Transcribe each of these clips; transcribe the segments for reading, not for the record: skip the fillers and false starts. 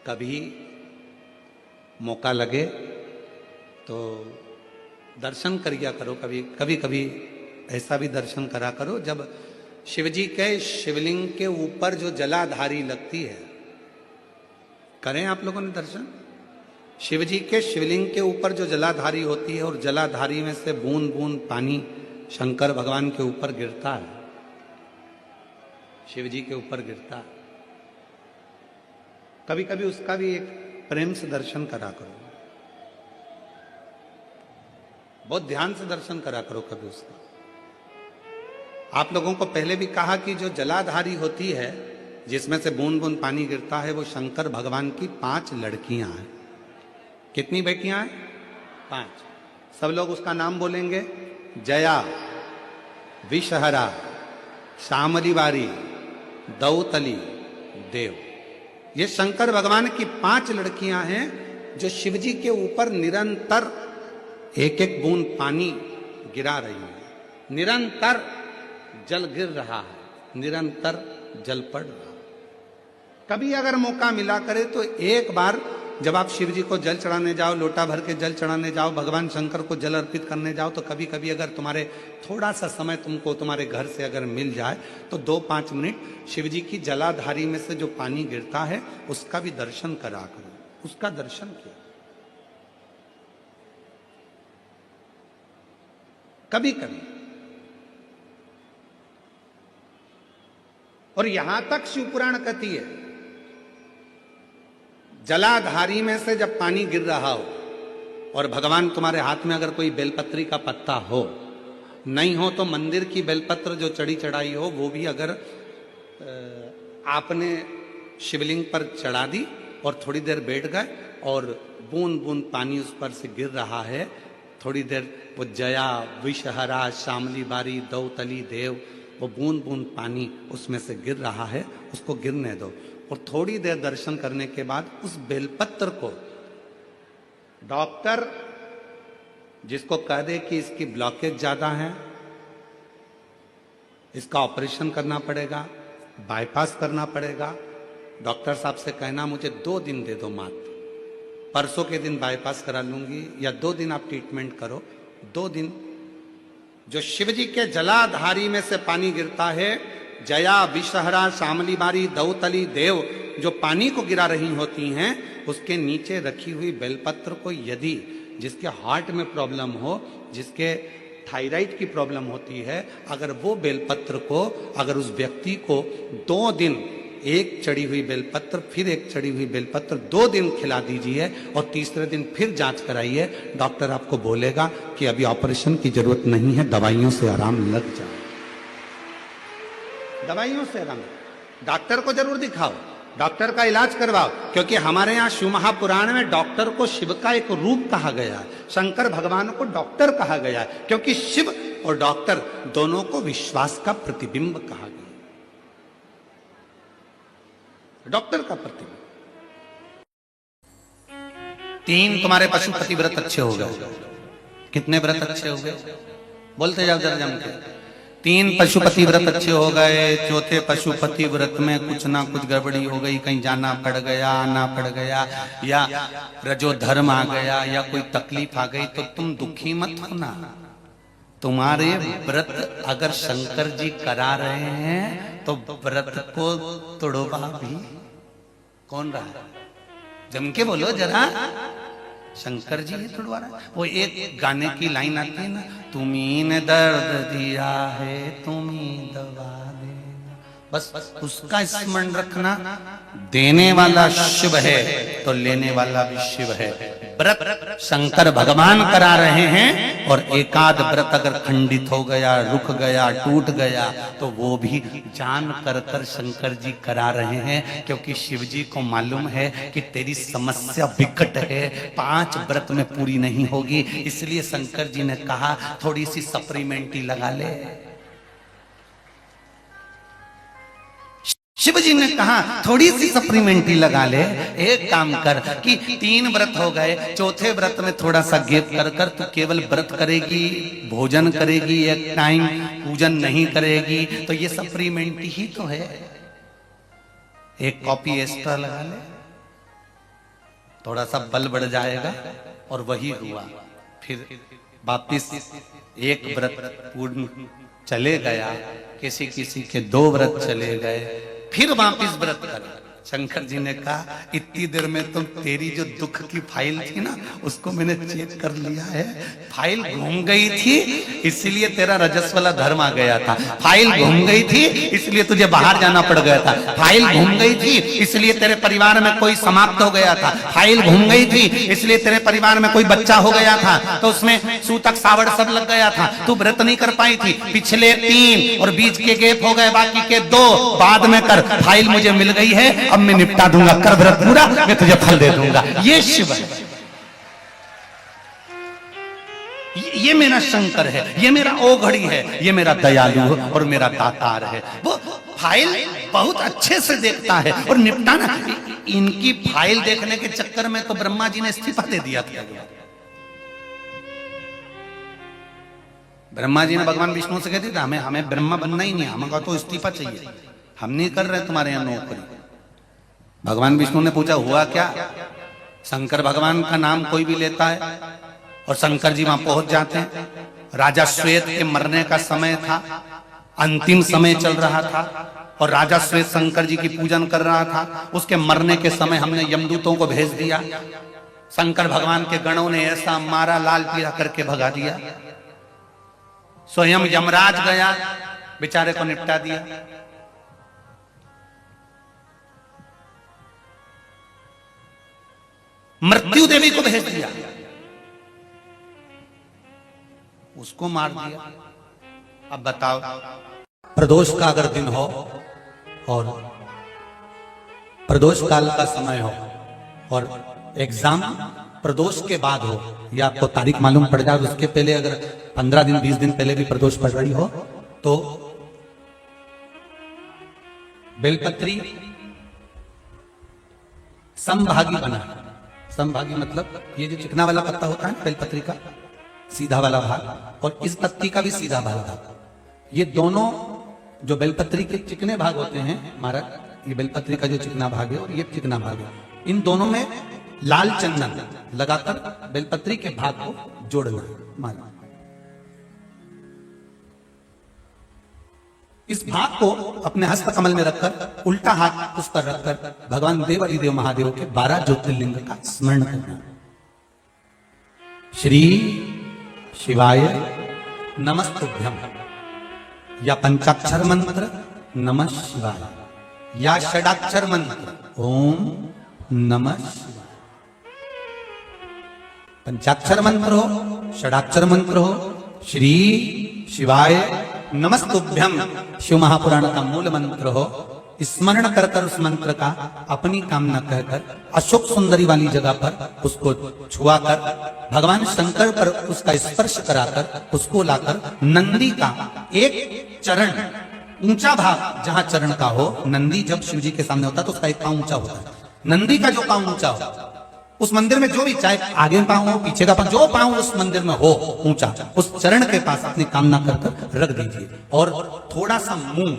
कभी मौका लगे तो दर्शन करिया करो। कभी कभी ऐसा भी दर्शन करा करो जब शिवजी के शिवलिंग के ऊपर जो जलाधारी लगती है, करें आप लोगों ने दर्शन। शिवजी के शिवलिंग के ऊपर जो जलाधारी होती है और जलाधारी में से बूंद बूंद पानी शंकर भगवान के ऊपर गिरता है, शिवजी के ऊपर गिरता है। कभी कभी उसका भी एक प्रेम से दर्शन करा करो, बहुत ध्यान से दर्शन करा करो कभी उसका। आप लोगों को पहले भी कहा कि जो जलाधारी होती है जिसमें से बूंद बूंद पानी गिरता है, वो शंकर भगवान की 5 लड़कियां हैं। कितनी बेटियां हैं? 5। सब लोग उसका नाम बोलेंगे। जया, विषहरा, शामली बारी, दौतली, देव। ये शंकर भगवान की 5 लड़कियां हैं जो शिवजी के ऊपर निरंतर एक एक बूंद पानी गिरा रही है। निरंतर जल गिर रहा है, निरंतर जल पड़ रहा है। कभी अगर मौका मिला करे तो एक बार जब आप शिव जी को जल चढ़ाने जाओ, लोटा भर के जल चढ़ाने जाओ, भगवान शंकर को जल अर्पित करने जाओ, तो कभी कभी अगर तुम्हारे थोड़ा सा समय तुमको तुम्हारे घर से अगर मिल जाए तो 2-5 मिनट शिव जी की जलाधारी में से जो पानी गिरता है उसका भी दर्शन करा करो, उसका दर्शन किया कभी कभी। और यहां तक शिवपुराण कहती है, जलाधारी में से जब पानी गिर रहा हो और भगवान तुम्हारे हाथ में अगर कोई बेलपत्री का पत्ता हो, नहीं हो तो मंदिर की बेलपत्र जो चढ़ी चढ़ाई हो वो भी अगर आपने शिवलिंग पर चढ़ा दी और थोड़ी देर बैठ गए और बूंद बूंद पानी उस पर से गिर रहा है, थोड़ी देर वो जया, विषहरा, शामली बारी, दौतली, देव, वो बूंद बूंद पानी उसमें से गिर रहा है, उसको गिरने दो। और थोड़ी देर दर्शन करने के बाद उस बेलपत्र को डॉक्टर जिसको कह दे कि इसकी ब्लॉकेज ज्यादा है, इसका ऑपरेशन करना पड़ेगा, बाईपास करना पड़ेगा, डॉक्टर साहब से कहना मुझे 2 दिन दे दो मात्र, परसों के दिन बाईपास करा लूंगी, या 2 दिन आप ट्रीटमेंट करो। 2 दिन जो शिवजी के जलाधारी में से पानी गिरता है, जया, विषहरा, शामली बारी, दौतली, देव, जो पानी को गिरा रही होती हैं, उसके नीचे रखी हुई बेलपत्र को यदि जिसके हार्ट में प्रॉब्लम हो, जिसके थायराइड की प्रॉब्लम होती है, अगर वो बेलपत्र को अगर उस व्यक्ति को 2 दिन एक चढ़ी हुई बेलपत्र, फिर एक चढ़ी हुई बेलपत्र 2 दिन खिला दीजिए और तीसरे दिन फिर जांच कराइए, डॉक्टर आपको बोलेगा कि अभी ऑपरेशन की जरूरत नहीं है, दवाइयों से आराम लग जाए, दवाइयों से आराम। डॉक्टर को जरूर दिखाओ, डॉक्टर का इलाज करवाओ, क्योंकि हमारे यहाँ शिव महापुराण में डॉक्टर को शिव का एक रूप कहा गया है, शंकर भगवान को डॉक्टर कहा गया है, क्योंकि शिव और डॉक्टर दोनों को विश्वास का प्रतिबिंब कहा गया, डॉक्टर का प्रतिबिंब। 3 तुम्हारे पशुपति व्रत अच्छे हो गए। कितने व्रत अच्छे हो गए? बोलते जाओ जरा जम के। 3 पशुपति व्रत अच्छे हो गए। चौथे पशुपति व्रत में कुछ ना कुछ गड़बड़ी हो गई, कहीं जाना पड़ गया, आना पड़ गया, या रजो धर्म आ गया, या कोई तकलीफ आ गई, तो तुम दुखी मत होना। तुम्हारे व्रत अगर शंकर जी करा रहे हैं तो व्रत को तोड़वा भी कौन रहा है? जम के बोलो जरा, शंकर जी ही तोड़वा रहा है। वो एक गाने की लाइन आती है ना, तुम्ही ने दर्द दिया है तुम्ही दवा देना, बस उसका स्मरण रखना। देने वाला शिव है तो लेने वाला भी शिव है। व्रत शंकर भगवान करा रहे हैं, और एकाध व्रत अगर खंडित हो गया, रुक गया, टूट गया, तो वो भी जान कर शंकर जी करा रहे हैं, क्योंकि शिव जी को मालूम है कि तेरी समस्या विकट है, 5 व्रत में पूरी नहीं होगी, इसलिए शंकर जी ने कहा थोड़ी सी सप्लीमेंट्री लगा ले। शिव जी ने कहा थोड़ी सी सप्लीमेंट्री लगा ले, एक काम कर कि 3 व्रत हो गए, चौथे व्रत में थोड़ा सा गैप कर तू केवल व्रत करेगी, भोजन करेगी, एक टाइम पूजन नहीं करेगी, तो ये सप्लीमेंट्री ही तो है, एक कॉपी एक्स्ट्रा लगा ले। थोड़ा सा बल बढ़ जाएगा और वही हुआ। फिर वापिस एक व्रत पूर्ण चले गया, किसी किसी के 2 व्रत चले गए, फिर वापिस व्रत कर। शंकर जी ने कहा इतनी देर में तो तेरी जो दुख की फाइल थी ना उसको मैंने चेक कर लिया है, फाइल घूम गई थी इसलिए तेरा रजस वाला धर्म आ गया था, फाइल घूम गई थी इसलिए तुझे बाहर जाना पड़ गया था, फाइल घूम गई थी इसलिए तेरे परिवार में कोई समाप्त हो गया था, फाइल घूम गई थी इसलिए तेरे परिवार में कोई बच्चा हो गया था तो उसमें सूतक सावड़ सब लग गया था, तू व्रत नहीं कर पाई थी, पिछले 3 और बीच के गैप हो गए, बाकी के 2 बाद में कर, फाइल मुझे मिल गई है अब मैं निपटा दूंगा, कर व्रत पूरा मैं तुझे फल दे दूंगा। ये शिव है, ये मेरा शंकर है, ये मेरा ओघड़ी है, ये मेरा दयालु और मेरा दातार है। वो फाइल बहुत अच्छे से देखता है और निपटाना। इनकी फाइल देखने के चक्कर में तो ब्रह्मा जी ने इस्तीफा दे दिया था। ब्रह्मा जी ने भगवान विष्णु से कहते थे हमें ब्रह्मा बनना ही नहीं, हमें तो इस्तीफा चाहिए, हम नहीं कर रहे तुम्हारे यहां नौकरी। भगवान विष्णु ने पूछा हुआ क्या? शंकर भगवान का नाम कोई भी लेता है और शंकर जी वहां पहुंच जाते हैं। राजा श्वेत के मरने का समय था, अंतिम समय चल रहा था और राजा श्वेत शंकर जी की पूजन कर रहा था। उसके मरने के समय हमने यमदूतों को भेज दिया, शंकर भगवान के गणों ने ऐसा मारा लाल पीला करके भगा दिया। स्वयं यमराज गया, बेचारे को निपटा दिया। मृत्यु देवी को भेज दिया, उसको मार दिया। अब बताओ, प्रदोष का अगर दिन हो और प्रदोष काल का समय हो और एग्जाम प्रदोष के बाद हो या आपको तारीख मालूम पड़ जाए, उसके पहले अगर 15 दिन 20 दिन पहले भी प्रदोष पड़ रही हो तो बेलपत्री समभागी बना। समभागी मतलब ये जो चिकना वाला पत्ता होता है ना बेलपत्री का, सीधा वाला भाग, और इस पत्ती का भी सीधा भाग, ये दोनों जो बेलपत्री के चिकने भाग होते हैं महाराज, ये बेलपत्री का जो चिकना भाग है और ये चिकना भाग है, इन दोनों में लाल चंदन लगाकर बेलपत्री के भाग को जोड़ना। माना इस भाग को अपने हस्त कमल में रखकर उल्टा हाथ उस पर रखकर भगवान देवादिदेव महादेव के 12 ज्योतिर्लिंग का स्मरण करना। श्री शिवाय नमस्तुभ्यम, या पंचाक्षर मंत्र नमः शिवाय, या षडाक्षर मंत्र ओम नमः शिवाय। पंचाक्षर मंत्र हो, षडाक्षर मंत्र हो, श्री शिवाय नमस्तुभ्यम शिव महापुराण का मूल मंत्र हो, स्मरण कर कर उस मंत्र का अपनी कामना कहकर अशोक सुंदरी वाली जगह पर उसको छुआ कर भगवान शंकर पर उसका स्पर्श कराकर उसको लाकर नंदी का एक चरण ऊंचा भाग जहां चरण का हो, नंदी जब शिव जी के सामने होता है तो उसका एक पांव ऊंचा होता है, नंदी का जो पांव ऊंचा हो उस मंदिर में जो भी, चाहे आगे पांव हो पीछे का पांव, जो पांव उस मंदिर में हो ऊंचा, उस चरण के पास अपनी कामना कर कर रख दीजिए और थोड़ा सा मूंग,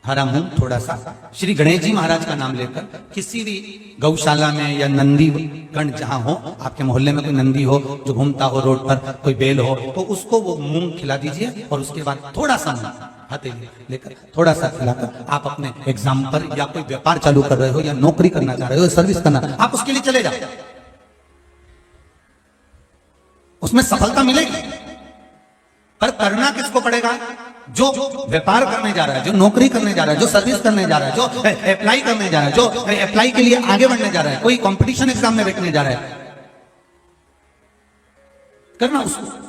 हरा मूंग थोड़ा सा, श्री गणेश जी महाराज का नाम लेकर किसी भी गौशाला में या नंदी गण जहां हो, आपके मोहल्ले में कोई नंदी हो जो घूमता हो रोड पर, कोई बेल हो तो उसको वो मूंग खिला दीजिए और उसके बाद थोड़ा सा मूंग हथेली लेकर थोड़ा सा खिलाकर आप अपने एग्जाम पर या कोई व्यापार चालू कर रहे हो या नौकरी करना चाह रहे हो, सर्विस करना, आप उसके लिए चले जाओ, उसमें सफलता मिलेगी। पर करना किसको पड़ेगा? जो व्यापार करने जा रहा है, जो नौकरी करने जा रहा है, जो सर्विस करने जा रहा है, जो अप्लाई करने जा रहा है, जो अप्लाई के लिए आगे बढ़ने जा रहा है, कोई कंपटीशन एग्जाम में बैठने जा रहा है, करना उसको।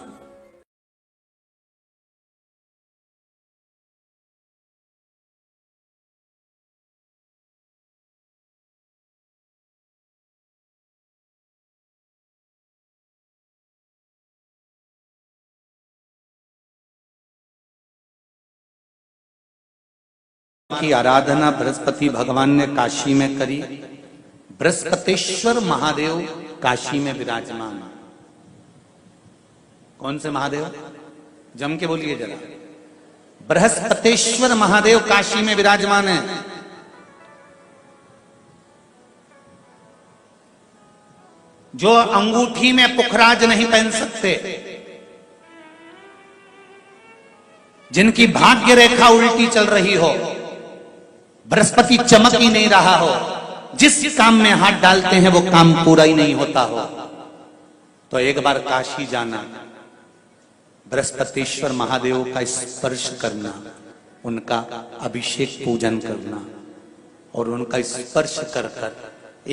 की आराधना बृहस्पति भगवान ने काशी में करी। बृहस्पतेश्वर महादेव काशी में विराजमान। कौन से महादेव? जम के बोलिए जरा। बृहस्पतेश्वर महादेव काशी में विराजमान है। जो अंगूठी में पुखराज नहीं पहन सकते, जिनकी भाग्य रेखा उल्टी चल रही हो, बृहस्पति चमक ही नहीं रहा हो, जिस काम में हाथ डालते हैं वो काम पूरा ही नहीं होता हो, तो एक बार काशी जाना, बृहस्पतिश्वर महादेव का स्पर्श करना, उनका अभिषेक पूजन करना और उनका स्पर्श कर कर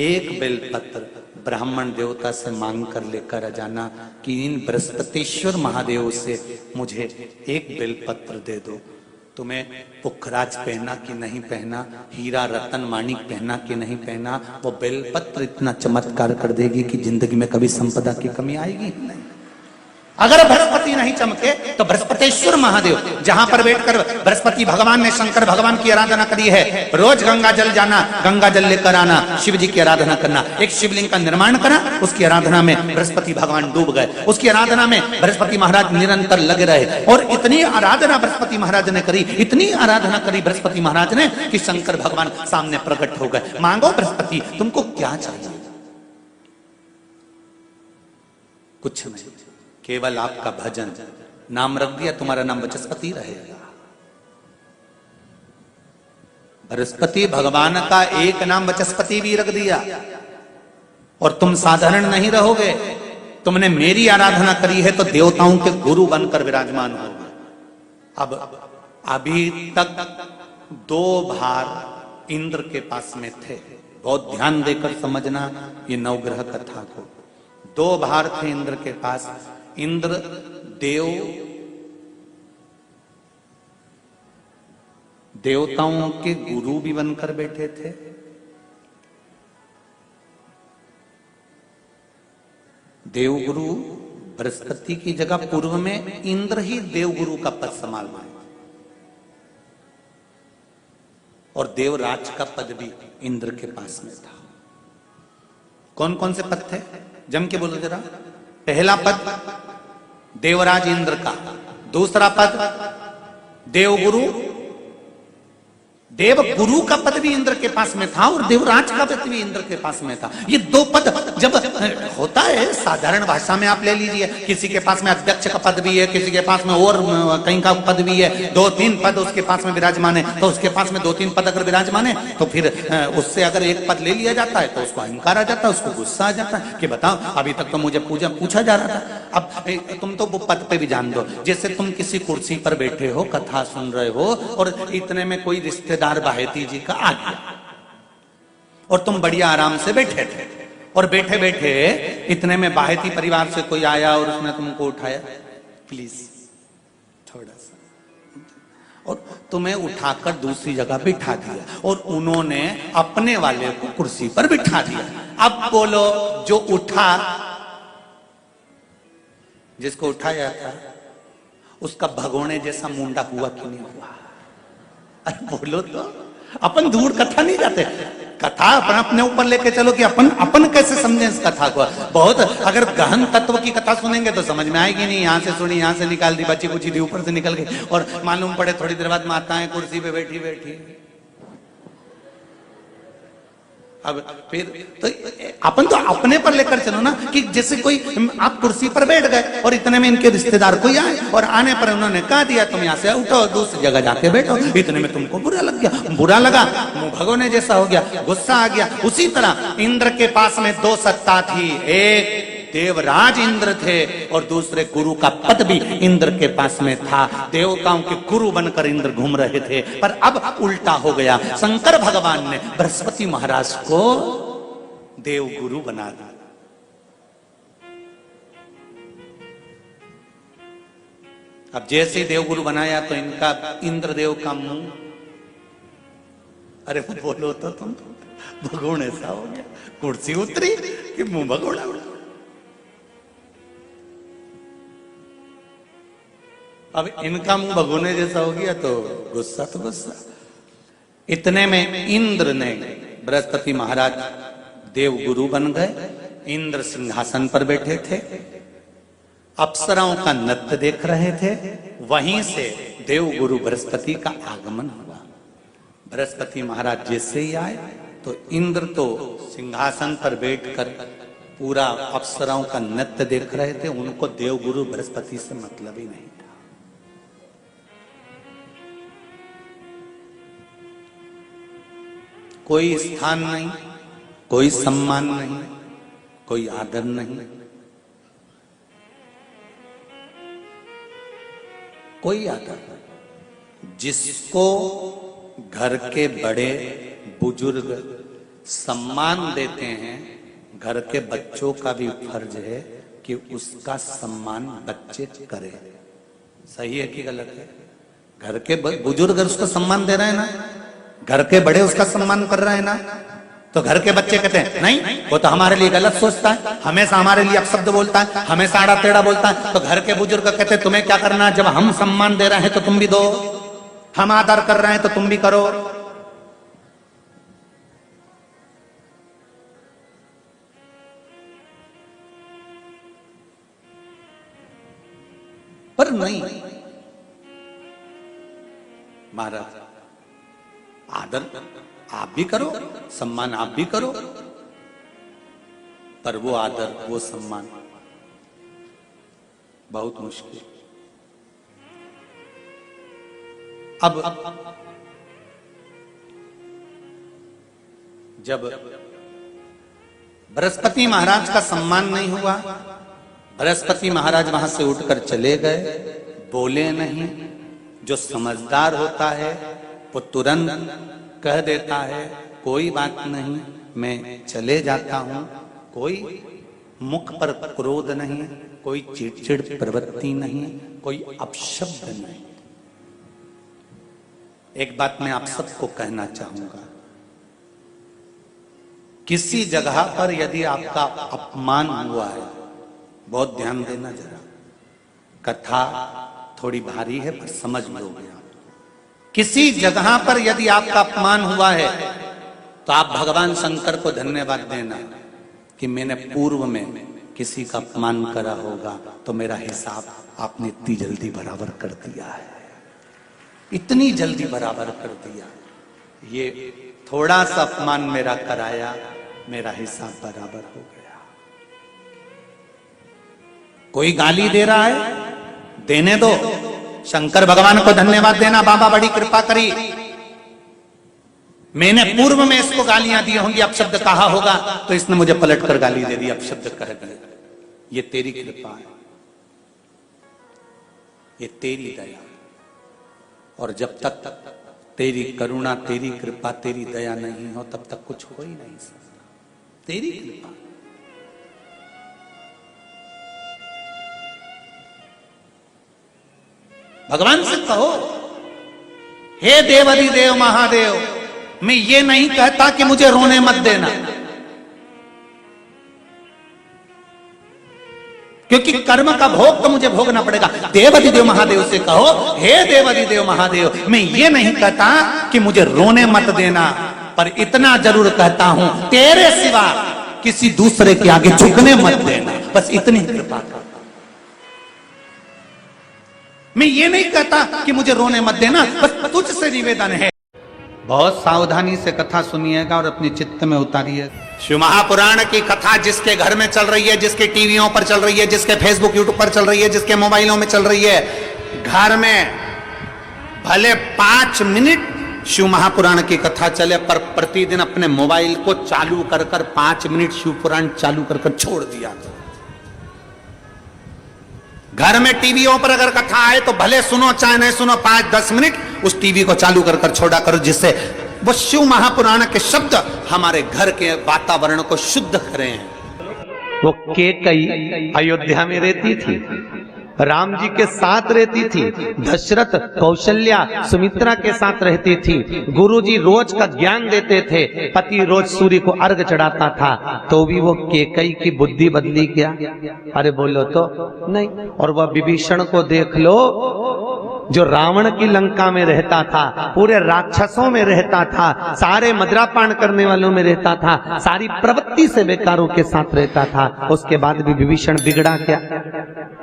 एक बेलपत्र ब्राह्मण देवता से मांग कर लेकर आ जाना कि इन बृहस्पतिश्वर महादेव से मुझे एक बेलपत्र दे दो। तुम्हें पुखराज पहना कि नहीं पहना, हीरा रतन माणिक पहना कि नहीं पहना, वो बेलपत्र इतना चमत्कार कर देगी कि जिंदगी में कभी संपदा की कमी आएगी ही नहीं। अगर बृहस्पति नहीं चमके तो बृहस्पतिश्वर महादेव, जहां पर बैठकर बृहस्पति भगवान ने शंकर भगवान की आराधना करी है, रोज गंगा जल जाना, गंगा जल लेकर आना, शिव जी की आराधना करना, एक शिवलिंग का निर्माण करा, उसकी आराधना में बृहस्पति भगवान डूब गए, उसकी आराधना में बृहस्पति महाराज निरंतर लगे रहे और इतनी आराधना बृहस्पति महाराज ने करी, इतनी आराधना करी बृहस्पति महाराज ने कि शंकर भगवान सामने प्रकट हो गए। मांगो बृहस्पति, तुमको क्या चाहिए? कुछ नहीं, केवल आपका भजन। नाम रख दिया, तुम्हारा नाम बृहस्पति रहेगा। बृहस्पति भगवान का एक नाम बृहस्पति भी रख दिया और तुम साधारण नहीं रहोगे। तुमने मेरी आराधना करी है तो देवताओं के गुरु बनकर विराजमान होगे। अब अभी तक 2 भार इंद्र के पास में थे, बहुत ध्यान देकर समझना ये नवग्रह कथा को। 2 भार थे इंद्र के पास। इंद्र देवताओं के गुरु भी बनकर बैठे थे, देवगुरु बृहस्पति की जगह पूर्व में इंद्र ही देवगुरु का पद संभालना है और देवराज का पद भी इंद्र के पास में था। कौन कौन से पद थे? जम के बोलो जरा। पहला पद देवराज इंद्र का, दूसरा पद देवगुरु, देवगुरु का पद भी इंद्र के पास में था और देवराज का पद भी इंद्र के पास में था। ये 2 पद जब होता है साधारण भाषा में आप ले लीजिए, किसी के पास में अध्यक्ष का पद भी है, किसी के पास में और कहीं का पद भी है, 2-3 पद उसके पास में विराजमान है, तो उसके पास में 2-3 पद अगर विराजमान है तो फिर उससे अगर एक पद ले लिया जाता है तो उसको अहंकार आ जाता है, उसको गुस्सा आ जाता है कि बताओ अभी तक तो मुझे पूछा जा रहा था, अब तुम तो वो पद पे भी जान दो। जैसे तुम किसी कुर्सी पर बैठे हो, कथा सुन रहे हो और इतने में कोई रिश्तेदार बाहेती जी का आ गया और तुम बढ़िया आराम से बैठे थे और बैठे बैठे इतने में बाहेती परिवार से कोई आया और उसने तुमको उठाया, प्लीज थोड़ा सा, और तुम्हें उठाकर दूसरी जगह बिठा दिया और उन्होंने अपने वाले को कुर्सी पर बिठा दिया। अब बोलो, जो उठा, जिसको उठाया था उसका भगोने जैसा मुंडा हुआ कि नहीं हुआ? अरे बोलो तो। अपन दूर कथा नहीं जाते, कथा अपन अपने ऊपर लेके चलो कि अपन कैसे समझे इस कथा को। बहुत अगर गहन तत्व की कथा सुनेंगे तो समझ में आएगी नहीं। यहाँ से सुनी, यहाँ से निकाल दी, बच्ची कुछ थी ऊपर से निकल गई और मालूम पड़े थोड़ी देर बाद माताएं कुर्सी पे बैठी बैठी। अब फिर तो अपन तो अपने पर लेकर चलो ना कि जैसे कोई आप कुर्सी पर बैठ गए और इतने में इनके रिश्तेदार कोई आए और आने पर उन्होंने कहा दिया तुम यहाँ से उठो, दूसरी जगह जाके बैठो। इतने में तुमको बुरा लग गया, बुरा लगा, मुंह भगोने जैसा हो गया, गुस्सा आ गया। उसी तरह इंद्र के पास में 2 सत्ता थी, एक देवराज इंद्र थे और दूसरे गुरु का पद भी इंद्र के पास में था। देवताओं के गुरु बनकर इंद्र घूम रहे थे, पर अब उल्टा हो गया। शंकर भगवान ने बृहस्पति महाराज को देवगुरु बना दिया। अब जैसे ही देवगुरु बनाया तो इनका इंद्रदेव का मुंह, अरे बोलो तो तुम, भगोड़ ऐसा हो गया, कुर्सी उतरी कि मुंह भगोड़ा उड़ा। अब इनका मुंह भगोने जैसा हो गया तो गुस्सा तो गुस्सा। इतने में इंद्र ने, बृहस्पति महाराज देवगुरु बन गए, इंद्र सिंहासन पर बैठे थे, अप्सराओं का नृत्य देख रहे थे। वहीं से देवगुरु बृहस्पति का आगमन हुआ। बृहस्पति महाराज जैसे ही आए तो इंद्र तो सिंहासन पर बैठकर पूरा अप्सराओं का नृत्य देख रहे थे, उनको देवगुरु बृहस्पति से मतलब ही नहीं था। कोई स्थान नहीं, कोई सम्मान नहीं, कोई आदर नहीं, कोई आदर नहीं। जिसको घर के बड़े बुजुर्ग सम्मान देते हैं, घर के बच्चों का भी फर्ज है कि उसका सम्मान बच्चे करें। सही है कि गलत है? घर के बुजुर्ग उसको सम्मान दे रहे हैं ना, घर के बड़े उसका सम्मान कर रहे हैं ना, तो घर के बच्चे कहते हैं नहीं, वो तो हमारे लिए गलत सोचता है, हमेशा हमारे लिए अपशब्द बोलता है, हमेशा आड़ा टेढ़ा बोलता है। तो घर के बुजुर्ग कहते हैं तुम्हें क्या करना है, जब हम सम्मान दे रहे हैं तो तुम भी दो, हम आदर कर रहे हैं तो तुम भी करो। पर नहीं महाराज, आदर आप भी करो, सम्मान आप भी करो, पर वो आदर वो सम्मान बहुत मुश्किल। अब जब बृहस्पति महाराज का सम्मान नहीं हुआ, बृहस्पति महाराज वहां से उठकर चले गए, बोले नहीं। जो समझदार होता है वो तुरंत कह देता है कोई बात नहीं, मैं चले जाता हूं। कोई मुख पर क्रोध नहीं, कोई चिड़चिड़ प्रवृत्ति नहीं, कोई अपशब्द नहीं। एक बात मैं आप सबको कहना चाहूंगा, किसी जगह पर यदि आपका अपमान हुआ है, बहुत ध्यान देना जरा। कथा थोड़ी भारी है पर समझ लोगे आप। किसी जगह पर यदि आपका अपमान हुआ है तो आप भगवान शंकर को धन्यवाद देना कि मैंने पूर्व में किसी का अपमान करा होगा तो मेरा हिसाब आपने इतनी जल्दी बराबर कर दिया है, इतनी जल्दी बराबर कर दिया। ये थोड़ा सा अपमान मेरा कराया, मेरा हिसाब बराबर हो गया। कोई गाली दे रहा है, देने दो, शंकर भगवान को धन्यवाद देना, बाबा बड़ी कृपा करी, मैंने पूर्व में इसको गालियां दी होंगी, अपशब्द कहा होगा तो इसने मुझे पलट कर गाली दे दी, अपशब्द कह दिया। ये तेरी कृपा है, ये तेरी दया। और जब तक तेरी करुणा, तेरी कृपा, तेरी दया नहीं हो तब तक कुछ हो ही नहीं सकता। तेरी कृपा। भगवान से कहो, हे देवाधिदेव महादेव, मैं ये नहीं कहता कि मुझे रोने मत देना, क्योंकि कर्म का भोग तो मुझे भोगना पड़ेगा। देवाधिदेव महादेव से कहो, हे देवाधिदेव महादेव, मैं ये नहीं कहता कि मुझे रोने मत देना, पर इतना जरूर कहता हूं तेरे सिवा किसी दूसरे के आगे झुकने मत देना, बस इतनी कृपा कर। मैं ये नहीं कहता कि मुझे रोने मत देना, बस तुझसे निवेदन है। बहुत सावधानी से कथा सुनिएगा और अपने चित्त में उतारिए। शिव महापुराण की कथा जिसके घर में चल रही है, जिसके टीवियों पर चल रही है, जिसके फेसबुक यूट्यूब पर चल रही है, जिसके मोबाइलों में चल रही है, घर में भले 5 मिनट शिव महापुराण की कथा चले, पर प्रतिदिन अपने मोबाइल को चालू कर 5 मिनट शिव पुराण चालू कर छोड़ दिया। घर में टीवियों पर अगर कथा आए तो भले सुनो चाहे नहीं सुनो, 5-10 मिनट उस टीवी को चालू कर छोड़ा करो, जिससे वो शिव महापुराण के शब्द हमारे घर के वातावरण को शुद्ध करें। वो कैकेयी अयोध्या में रहती थी, राम जी के साथ रहती थी, दशरथ कौशल्या सुमित्रा के साथ रहती थी, गुरुजी रोज का ज्ञान देते थे, पति रोज सूर्य को अर्घ चढ़ाता था, तो भी वो कैकेयी की बुद्धि बदली क्या? अरे बोलो तो नहीं। और वह विभीषण को देख लो, जो रावण की लंका में रहता था, पूरे राक्षसों में रहता था, सारे मदिरापान करने वालों में रहता था, सारी प्रवृत्ति से बेकारों के साथ रहता था, उसके बाद भी विभीषण बिगड़ा क्या?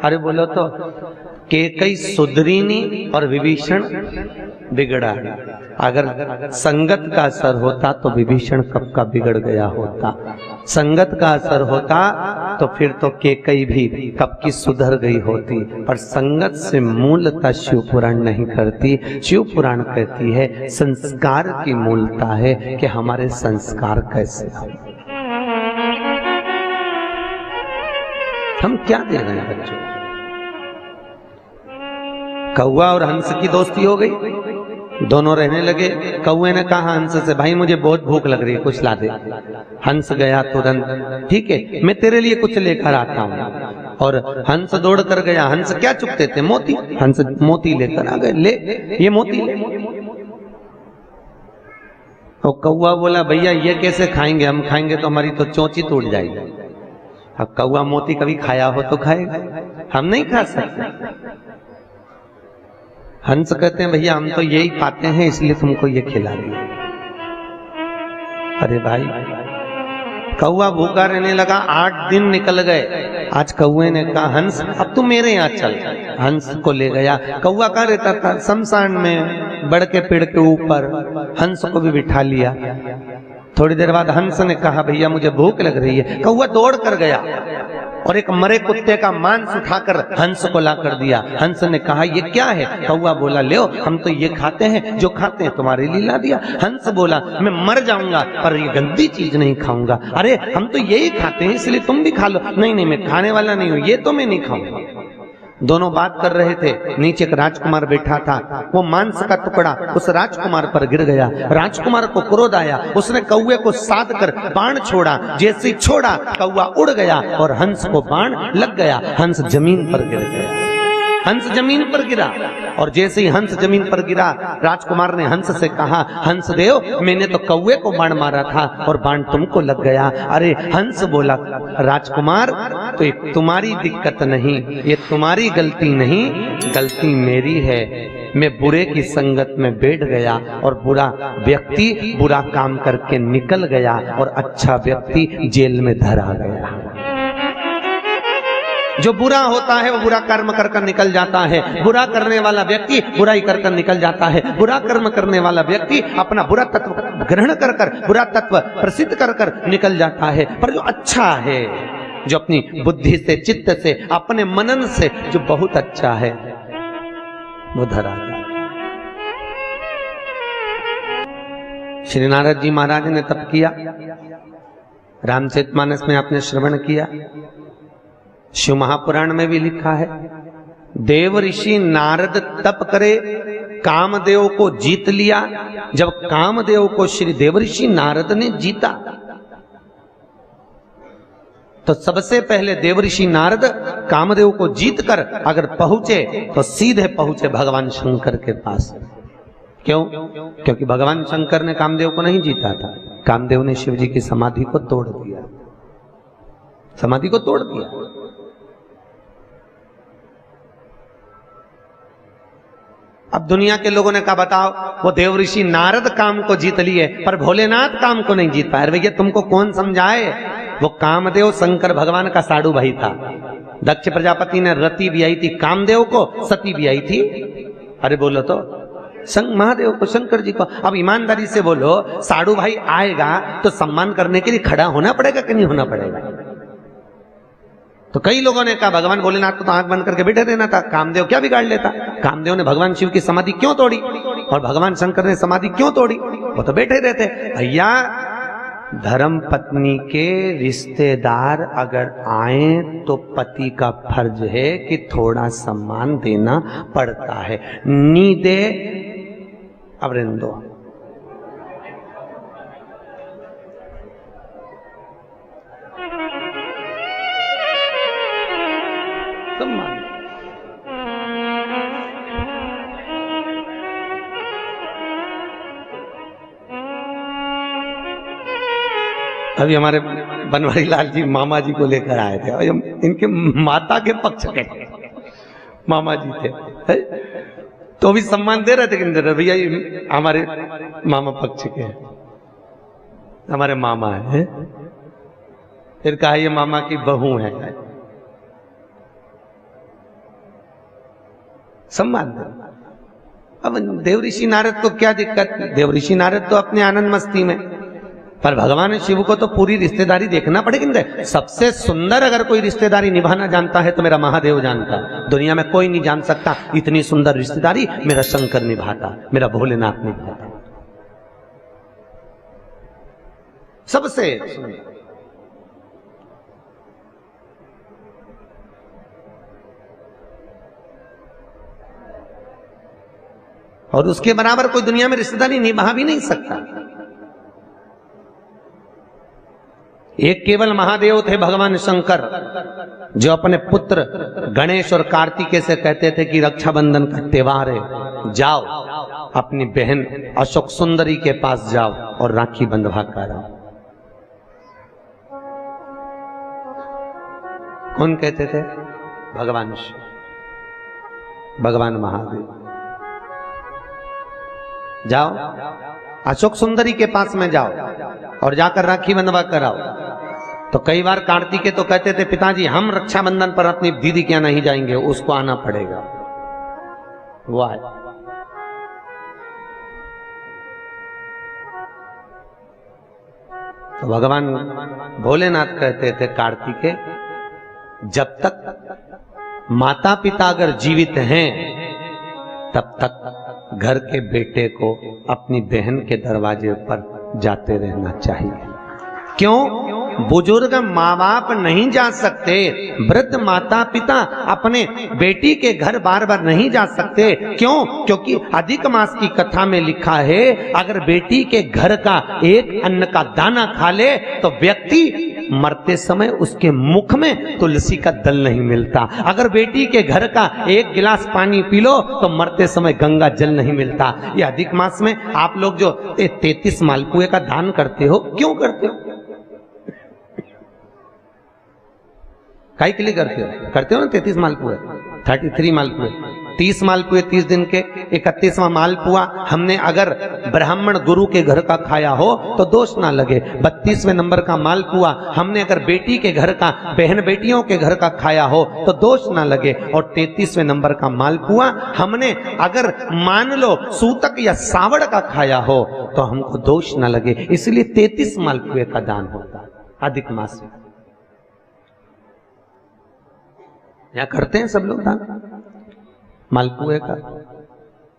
अरे बोलो तो कैकेयी सुधरी नहीं और विभीषण बिगड़ा। अगर संगत का असर होता तो विभीषण कब का बिगड़ गया होता। संगत का असर होता तो फिर तो केकई भी कब की सुधर गई होती, पर संगत से मूलता शिव पुराण नहीं करती। शिव पुराण कहती है संस्कार की मूलता है कि हमारे संस्कार कैसे हम क्या दे रहे हैं बच्चों। कौवा और हंस की दोस्ती हो गई, दोनों रहने लगे। कौवे ने कहा हंस से, भाई मुझे बहुत भूख लग रही है, कुछ ला दे। हंस गया तुरंत, ठीक है मैं तेरे लिए कुछ लेकर आता हूँ। और हंस दौड़ कर गया। हंस क्या चुपते थे? मोती। हंस मोती लेकर आ गए, ले ये मोती ले। और कौवा बोला भैया ये कैसे खाएंगे, हम खाएंगे तो हमारी तो चोंची टूट जाएगी। अब कौवा मोती कभी खाया हो तो खाएगा, हम नहीं खा सकते। हंस कहते हैं भैया हम तो यही खाते हैं इसलिए तुमको ये खिला दिया। अरे भाई, कौवा भूखा रहने लगा। 8 दिन निकल गए। आज कौवे ने कहा हंस अब तू मेरे यहाँ चल। हंस को ले गया। कौवा कहाँ रहता था? शमशान में, बड़ के पेड़ के ऊपर। हंस को भी बिठा लिया। थोड़ी देर बाद हंस ने कहा भैया मुझे भूख लग रही है। कौवा दौड़ कर गया और एक मरे कुत्ते का मांस उठाकर हंस को ला कर दिया। हंस ने कहा ये क्या है? कौवा बोला ले हम तो ये खाते हैं, जो खाते हैं तुम्हारे लिए ला दिया। हंस बोला मैं मर जाऊंगा पर ये गंदी चीज नहीं खाऊंगा। अरे हम तो यही खाते हैं इसलिए तुम भी खा लो। नहीं नहीं मैं खाने वाला नहीं हूं, ये तो मैं नहीं खाऊंगा। दोनों बात कर रहे थे। नीचे एक राजकुमार बैठा था। वो मांस का टुकड़ा उस राजकुमार पर गिर गया। राजकुमार को क्रोध आया। उसने कौवे को साध कर बाण छोड़ा। जैसे छोड़ा कौवा उड़ गया और हंस को बाण लग गया। हंस जमीन पर गिर गया। हंस जमीन पर गिरा और जैसे ही हंस जमीन पर गिरा राजकुमार ने हंस से कहा हंस देव मैंने तो कौवे को बाण मारा था और बाण तुमको लग गया। अरे हंस बोला राजकुमार तो ये तुम्हारी दिक्कत नहीं, ये तुम्हारी गलती नहीं, गलती मेरी है। मैं बुरे की संगत में बैठ गया और बुरा व्यक्ति बुरा काम करके निकल गया और अच्छा व्यक्ति जेल में धरा गया। जो बुरा होता है वो बुरा कर्म कर निकल जाता है। बुरा करने वाला व्यक्ति बुराई कर निकल जाता है। बुरा कर्म करने वाला व्यक्ति अपना बुरा तत्व ग्रहण कर बुरा तत्व प्रसिद्ध कर निकल जाता है। पर जो अच्छा है, जो अपनी बुद्धि से चित्त से अपने मनन से जो बहुत अच्छा है वो धरा जाता। श्री नारद जी महाराज ने तप किया। रामचरितमानस में आपने श्रवण किया। शिव महापुराण में भी लिखा है देव ऋषि नारद तप करे कामदेव को जीत लिया। जब कामदेव को श्री देव ऋषि नारद ने जीता तो सबसे पहले देव ऋषि नारद कामदेव को जीतकर अगर पहुंचे तो सीधे पहुंचे भगवान शंकर के पास। क्यों? क्योंकि भगवान शंकर ने कामदेव को नहीं जीता था। कामदेव ने शिव जी की समाधि को तोड़ दिया, समाधि को तोड़ दिया। अब दुनिया के लोगों ने कहा बताओ वो देव ऋषि नारद काम को जीत लिए पर भोलेनाथ काम को नहीं जीत पाए। भैया तुमको कौन समझाए? वो कामदेव शंकर भगवान का साड़ू भाई था। दक्ष प्रजापति ने रति भी आई थी कामदेव को, सती भी आई थी। अरे बोलो तो महादेव को, शंकर जी को। अब ईमानदारी से बोलो साड़ू भाई आएगा तो सम्मान करने के लिए खड़ा होना पड़ेगा कि नहीं होना पड़ेगा? तो कई लोगों ने कहा भगवान भोलेनाथ को तो आंख बंद करके बैठे रहना था, कामदेव क्या बिगाड़ लेता? कामदेव ने भगवान शिव की समाधि क्यों तोड़ी और भगवान शंकर ने समाधि क्यों तोड़ी? वो तो बैठे रहते। भैया धर्म पत्नी के रिश्तेदार अगर आए तो पति का फर्ज है कि थोड़ा सम्मान देना पड़ता है। नी दे अब रहने दो। अभी हमारे बनवारी लाल जी मामा जी को लेकर आए थे और इनके माता के पक्ष के मामा जी थे, तो भी सम्मान दे रहे थे कि भैया हमारे मामा पक्ष के हमारे मामा है। फिर कहा ये मामा की बहू है, सम्मान दे। अब देव ऋषि नारद को क्या दिक्कत? देव ऋषि नारद तो अपने आनंद मस्ती में, पर भगवान शिव को तो पूरी रिश्तेदारी देखना पड़ेगी ना। सबसे सुंदर अगर कोई रिश्तेदारी निभाना जानता है तो मेरा महादेव जानता है। दुनिया में कोई नहीं जान सकता इतनी सुंदर रिश्तेदारी मेरा शंकर निभाता, मेरा भोलेनाथ निभाता, सबसे सुंदर। और उसके बराबर कोई दुनिया में रिश्तेदारी निभा भी नहीं सकता। एक केवल महादेव थे भगवान शंकर, जो अपने पुत्र गणेश और कार्तिकेय से कहते थे कि रक्षाबंधन का त्योहार है, जाओ अपनी बहन अशोक सुंदरी के पास जाओ और राखी बंधवा कर आओ। कौन कहते थे? भगवान शिव, भगवान महादेव। जाओ अशोक सुंदरी के पास में जाओ और जाकर राखी बंधवा कर आओ। तो कई बार कार्तिकेय तो कहते थे पिताजी हम रक्षाबंधन पर अपनी दीदी क्या नहीं जाएंगे, उसको आना पड़ेगा। वो आए। तो भगवान भोलेनाथ कहते थे कार्तिकेय जब तक माता पिता अगर जीवित हैं तब तक घर के बेटे को अपनी बहन के दरवाजे पर जाते रहना चाहिए। क्यों? बुजुर्ग माँ बाप नहीं जा सकते, वृद्ध माता पिता अपने बेटी के घर बार बार नहीं जा सकते। क्यों? क्योंकि अधिक मास की कथा में लिखा है अगर बेटी के घर का एक अन्न का दाना खा ले तो व्यक्ति मरते समय उसके मुख में तुलसी का दल नहीं मिलता। अगर बेटी के घर का एक गिलास पानी पी लो तो मरते समय गंगा जल नहीं मिलता। ये अधिक मास में आप लोग जो 33 मालपुए का दान करते हो, क्यों करते हो? काहे के लिए करते हो? करते हो ना 33 मालपुए, 33 मालपुए, 30 मालपुए 30 दिन के, 31वां मालपुआ हमने अगर ब्राह्मण गुरु के घर का खाया हो तो दोष ना लगे। 32वें नंबर का मालपुआ हमने अगर बेटी के घर का, बहन बेटियों के घर का खाया हो तो दोष ना लगे। और 33वें नंबर का मालपुआ हमने अगर मान लो सूतक या सावड़ का खाया हो तो हमको दोष ना लगे। इसलिए 33 मालपुए का दान होता है अधिक मास में। यहाँ करते हैं सब लोग दान मालपुए का।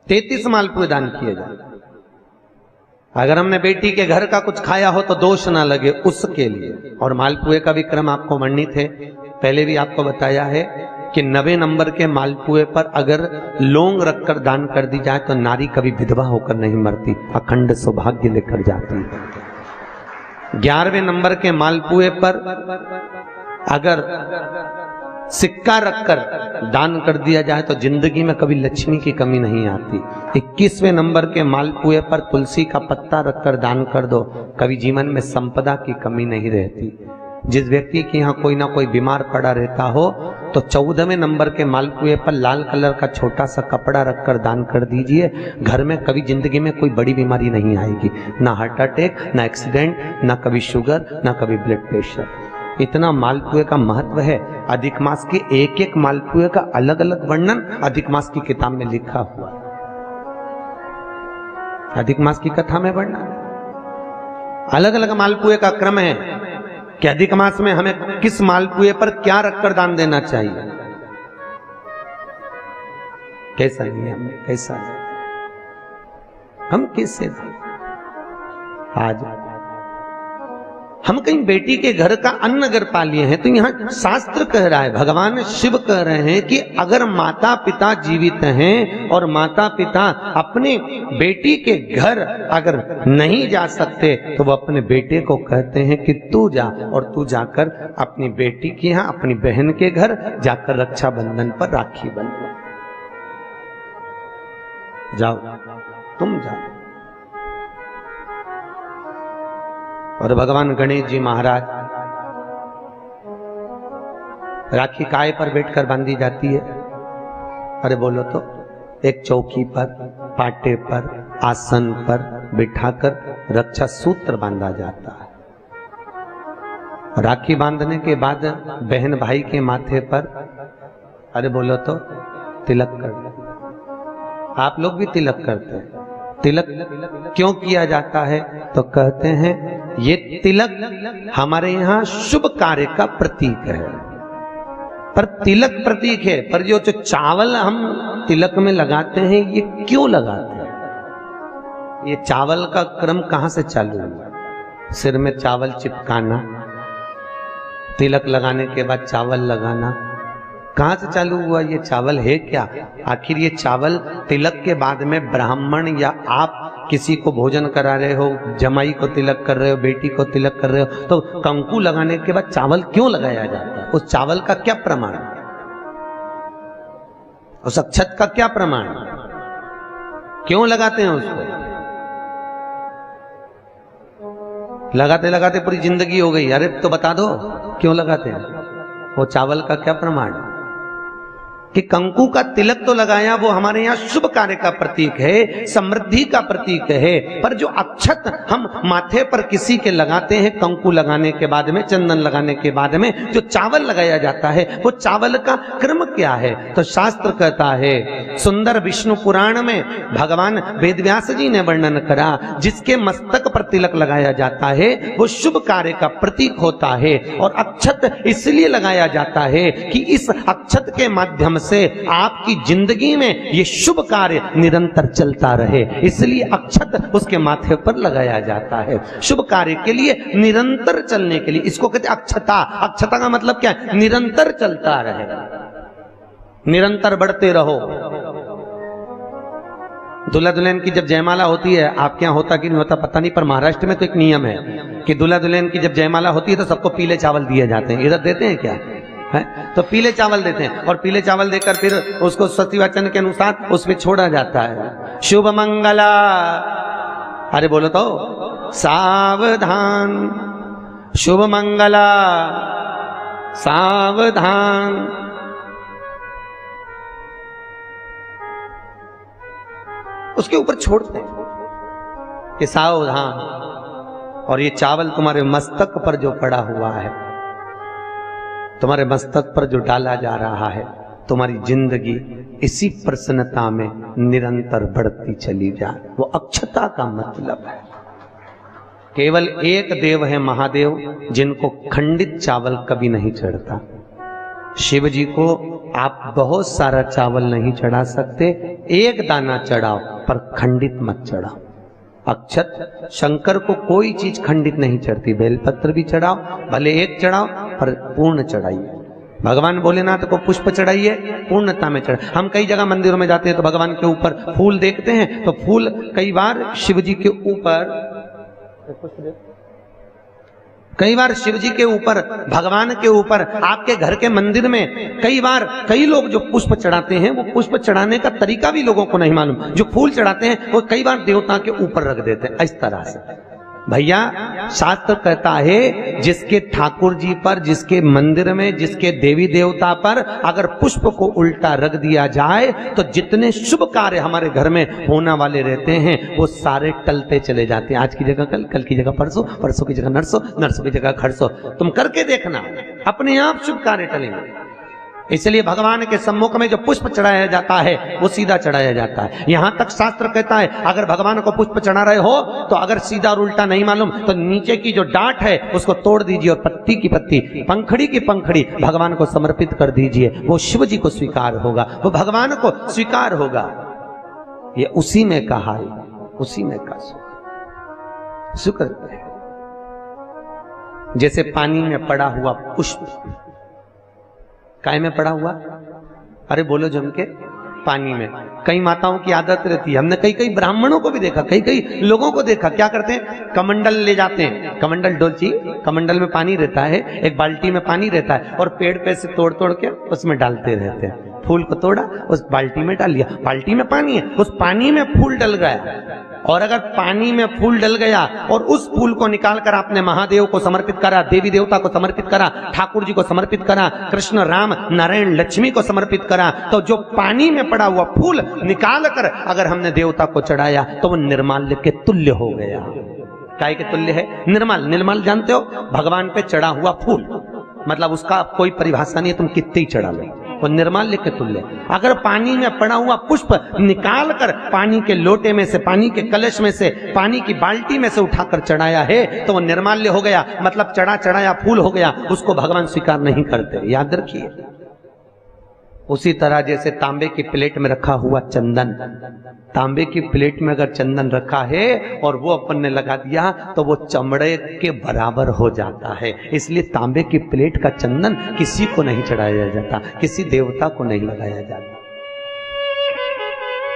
33 मालपुए दान किए जाए। अगर हमने बेटी के घर का कुछ खाया हो तो दोष ना लगे उसके लिए। और मालपुए का भी क्रम आपको वर्णित है, पहले भी आपको बताया है कि 90 नंबर के मालपुए पर अगर लौंग रखकर दान कर दी जाए तो नारी कभी विधवा होकर नहीं मरती, अखंड सौभाग्य लेकर जाती है। 11वें नंबर के मालपुए पर अगर सिक्का रखकर दान कर दिया जाए तो जिंदगी में कभी लक्ष्मी की कमी नहीं आती। 21वें नंबर के मालपुए पर तुलसी का पत्ता रखकर दान कर दो, कभी जीवन में संपदा की कमी नहीं रहती। जिस व्यक्ति के यहाँ कोई ना कोई बीमार पड़ा रहता हो तो 14वें नंबर के मालपुए पर लाल कलर का छोटा सा कपड़ा रखकर दान कर दीजिए। घर में कभी जिंदगी में कोई बड़ी बीमारी नहीं आएगी, ना हार्ट अटैक, ना एक्सीडेंट, ना कभी शुगर, ना कभी ब्लड प्रेशर। इतना मालपुए का महत्व है। अधिक मास के एक एक मालपुए का अलग अलग वर्णन अधिक मास की किताब में लिखा हुआ है। अधिक मास की कथा में वर्णन अलग अलग मालपुए का क्रम है कि अधिक मास में हमें किस मालपुए पर क्या रखकर दान देना चाहिए। कैसा नियम है, कैसा हम किससे आज हम कहीं बेटी के घर का अन्न अगर पा लिए हैं तो यहाँ शास्त्र कह रहा है, भगवान शिव कह रहे हैं कि अगर माता पिता जीवित हैं और माता पिता अपने बेटी के घर अगर नहीं जा सकते तो वो अपने बेटे को कहते हैं कि तू जा, और तू जाकर अपनी बेटी के यहाँ अपनी बहन के घर जाकर रक्षाबंधन पर राखी बंधो। जाओ, तुम जाओ। और भगवान गणेश जी महाराज राखी काय पर बैठकर बांधी जाती है? अरे बोलो तो, एक चौकी पर, पाटे पर, आसन पर बिठाकर रक्षा सूत्र बांधा जाता है। राखी बांधने के बाद बहन भाई के माथे पर, अरे बोलो तो, तिलक कर दो। आप लोग भी तिलक करते हैं, तिलक क्यों किया जाता है? तो कहते हैं ये तिलक हमारे यहाँ शुभ कार्य का प्रतीक है। पर तिलक प्रतीक है, पर जो चावल हम तिलक में लगाते हैं ये क्यों लगाते हैं? ये चावल का क्रम कहां से चालू हुआ? सिर में चावल चिपकाना, तिलक लगाने के बाद चावल लगाना, कहां से चालू हुआ? ये चावल है क्या? आखिर ये चावल तिलक के बाद में ब्राह्मण या आप किसी को भोजन करा रहे हो, जमाई को तिलक कर रहे हो, बेटी को तिलक कर रहे हो, तो कंकु लगाने के बाद चावल क्यों लगाया जाता है? उस चावल का क्या प्रमाण? उस अक्षत का क्या प्रमाण? क्यों लगाते हैं उसको? लगाते लगाते पूरी जिंदगी हो गई, अरे तो बता दो क्यों लगाते हैं? वो चावल का क्या प्रमाण कि कंकु का तिलक तो लगाया, वो हमारे यहाँ शुभ कार्य का प्रतीक है, समृद्धि का प्रतीक है। पर जो अक्षत हम माथे पर किसी के लगाते हैं, कंकु लगाने के बाद में, चंदन लगाने के बाद में जो चावल लगाया जाता है, वो चावल का क्रम क्या है? तो शास्त्र कहता है, सुंदर विष्णु पुराण में भगवान वेदव्यास जी ने वर्णन करा, जिसके मस्तक पर तिलक लगाया जाता है वो शुभ कार्य का प्रतीक होता है। और अक्षत इसलिए लगाया जाता है कि इस अक्षत के माध्यम से आपकी जिंदगी में ये शुभ कार्य निरंतर चलता रहे, इसलिए अक्षत उसके माथे पर लगाया जाता है शुभ कार्य के लिए, निरंतर चलने के लिए। इसको कहते हैं अक्षता। अक्षता का मतलब क्या है? निरंतर चलता रहे, निरंतर बढ़ते रहो। दूल्हा दुल्हन की जब जयमाला होती है, आपके यहाँ होता कि नहीं होता पता नहीं, पर महाराष्ट्र में तो एक नियम है कि दूल्हा दुल्हन की जब जयमाला होती है तो सबको पीले चावल दिए जाते हैं। इधर देते हैं क्या है? तो पीले चावल देते हैं, और पीले चावल देकर फिर उसको सत्यवाचन के अनुसार उस पर छोड़ा जाता है। शुभ मंगला, अरे बोलो तो, सावधान, शुभ मंगला सावधान। उसके ऊपर छोड़ते हैं कि सावधान। और ये चावल तुम्हारे मस्तक पर जो पड़ा हुआ है, तुम्हारे मस्तक पर जो डाला जा रहा है, तुम्हारी जिंदगी इसी प्रसन्नता में निरंतर बढ़ती चली जाए। वो अक्षता का मतलब है। केवल एक देव है महादेव, जिनको खंडित चावल कभी नहीं चढ़ता। शिव जी को आप बहुत सारा चावल नहीं चढ़ा सकते, एक दाना चढ़ाओ, पर खंडित मत चढ़ाओ। अक्षत, शंकर को कोई चीज खंडित नहीं चढ़ती। बेलपत्र भी चढ़ाओ, भले एक चढ़ाओ, पर पूर्ण चढ़ाइए। भगवान भोलेनाथ को पुष्प चढ़ाइए, पूर्णता में चढ़ाइए। हम कई जगह मंदिरों में जाते हैं तो भगवान के ऊपर फूल देखते हैं, तो फूल कई बार शिव जी के ऊपर, कई बार शिव जी के ऊपर, भगवान के ऊपर, आपके घर के मंदिर में कई बार कई लोग जो पुष्प चढ़ाते हैं, वो पुष्प चढ़ाने का तरीका भी लोगों को नहीं मालूम। जो फूल चढ़ाते हैं वो कई बार देवता के ऊपर रख देते हैं, इस तरह से। भैया, शास्त्र कहता है जिसके ठाकुर जी पर, जिसके मंदिर में, जिसके देवी देवता पर अगर पुष्प को उल्टा रख दिया जाए तो जितने शुभ कार्य हमारे घर में होने वाले रहते हैं वो सारे टलते चले जाते हैं। आज की जगह कल, कल की जगह परसों, परसों की जगह नरसों, नरसों की जगह खरसों। तुम करके देखना, अपने आप शुभ कार्य टलेंगे। इसलिए भगवान के सम्मुख में जो पुष्प चढ़ाया जाता है वो सीधा चढ़ाया जाता है। यहां तक शास्त्र कहता है अगर भगवान को पुष्प चढ़ा रहे हो तो अगर सीधा और उल्टा नहीं मालूम तो नीचे की जो डांट है उसको तोड़ दीजिए और पत्ती की पत्ती, पंखड़ी की पंखड़ी भगवान को समर्पित कर दीजिए। वो शिव जी को स्वीकार होगा, वो भगवान को स्वीकार होगा। ये उसी में का हाल, उसी में का शुक्र है। जैसे पानी में पड़ा हुआ पुष्प, काय में पड़ा हुआ, अरे बोलो जम के, पानी में। कई माताओं की आदत रहती है, हमने कई कई ब्राह्मणों को भी देखा, कई कई लोगों को देखा, क्या करते हैं, कमंडल ले जाते हैं, कमंडल डोलची, कमंडल में पानी रहता है, एक बाल्टी में पानी रहता है, और पेड़ पे से तोड़ तोड़ के उसमें डालते रहते हैं। फूल को तोड़ा, उस बाल्टी में डाल लिया, बाल्टी में पानी है, उस पानी में फूल डल गया। और अगर पानी में फूल डल गया और उस फूल को निकाल कर आपने महादेव को समर्पित करा, देवी देवता को समर्पित करा, ठाकुर जी को समर्पित करा, कृष्ण राम नारायण लक्ष्मी को समर्पित करा, तो जो पानी में पड़ा हुआ फूल निकाल कर अगर हमने देवता को चढ़ाया तो वो निर्माल्य के तुल्य हो गया। काय के तुल्य है? निर्माल। निर्माल जानते हो? भगवान पे चढ़ा हुआ फूल, मतलब उसका कोई परिभाषा नहीं है, तुम कितने ही चढ़ा लो। वो निर्माल्य के तुल्य। अगर पानी में पड़ा हुआ पुष्प निकाल कर पानी के लोटे में से, पानी के कलश में से, पानी की बाल्टी में से उठाकर चढ़ाया है तो वो निर्माल्य हो गया, मतलब चढ़ाया फूल हो गया, उसको भगवान स्वीकार नहीं करते, याद रखिए। उसी तरह जैसे तांबे की प्लेट में रखा हुआ चंदन, तांबे की प्लेट में अगर चंदन रखा है और वो अपन ने लगा दिया तो वो चमड़े के बराबर हो जाता है। इसलिए तांबे की प्लेट का चंदन किसी को नहीं चढ़ाया जाता, किसी देवता को नहीं लगाया जाता,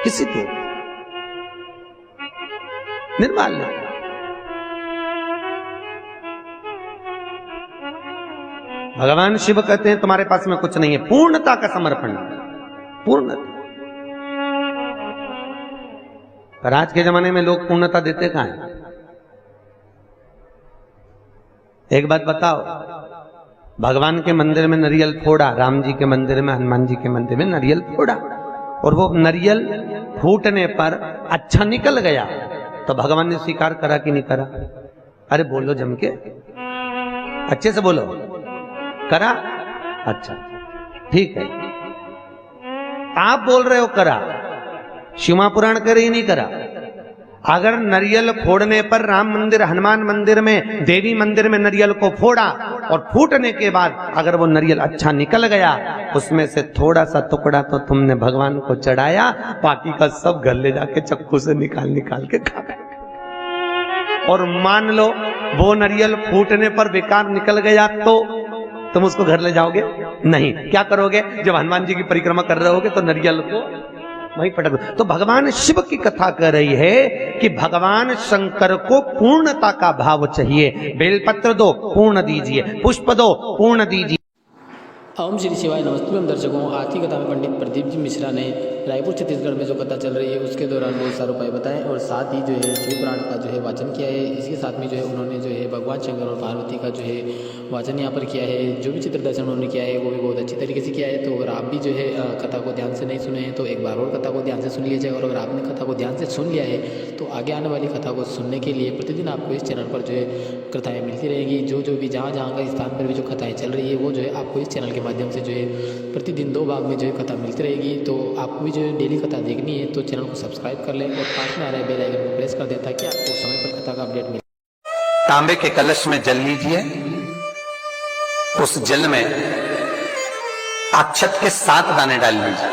किसी देवता, निर्माल्य। भगवान शिव कहते हैं तुम्हारे पास में कुछ नहीं है, पूर्णता का समर्पण, पूर्णता। पर आज के जमाने में लोग पूर्णता देते कहां हैं? एक बात बताओ, भगवान के मंदिर में नारियल फोड़ा, राम जी के मंदिर में, हनुमान जी के मंदिर में नारियल फोड़ा, और वो नारियल फूटने पर अच्छा निकल गया तो भगवान ने स्वीकार करा कि नहीं करा? अरे बोलो जम के, अच्छे से बोलो, करा? अच्छा ठीक है, आप बोल रहे हो करा, शिवा पुराण करे ही नहीं करा। अगर नारियल फोड़ने पर राम मंदिर, हनुमान मंदिर में, देवी मंदिर में नारियल को फोड़ा और फूटने के बाद अगर वो नारियल अच्छा निकल गया, उसमें से थोड़ा सा टुकड़ा तो तुमने भगवान को चढ़ाया, बाकी का सब घर ले जाके चक्कू से निकाल के खा गए। और मान लो वो नारियल फूटने पर बेकार निकल गया तो तुम उसको घर ले जाओगे? नहीं। क्या करोगे? जब हनुमान जी की परिक्रमा कर रहे होगे तो नारियल को वहीं पटक दो। तो भगवान शिव की कथा कर रही है कि भगवान शंकर को पूर्णता का भाव चाहिए। बेलपत्र दो, पूर्ण दीजिए, पुष्प दो, पूर्ण दीजिए। ओम श्री शिवाय। नमस्ते हम दर्शकों, आज की कथा में पंडित प्रदीप जी मिश्रा ने रायपुर छत्तीसगढ़ में जो कथा चल रही है उसके दौरान बहुत सारे उपाय बताए और साथ ही जो है शिव पुराण का जो है वाचन किया है। इसके साथ में जो है उन्होंने जो है भगवान शंकर और पार्वती का जो है वाचन यहाँ पर किया है। जो भी चित्र दर्शन उन्होंने किया है वो भी बहुत अच्छी तरीके से किया है। तो अगर आप भी जो है कथा को ध्यान से नहीं सुने हैं तो एक बार और कथा को ध्यान से सुन लीजिए, और अगर आपने कथा को ध्यान से सुन लिया है तो आगे आने वाली कथा को सुनने के लिए प्रतिदिन आपको इस चैनल पर जो है कथाएँ मिलती रहेंगी। जो भी जहाँ का स्थान पर भी जो कथाएँ चल रही है वो जो है आपको इस चैनल के माध्यम से जो है प्रतिदिन 2 भाग में जो है कथा मिलती रहेगी। तो आपको भी जो है डेली कथा देखनी है तो चैनल को सब्सक्राइब कर लें और पास में आ रहे बेल आइकन को प्रेस कर दें ताकि आपको समय पर कथा का अपडेट मिले। तांबे के कलश में जल लीजिए, उस जल में अक्षत के 7 दाने डाल लीजिए।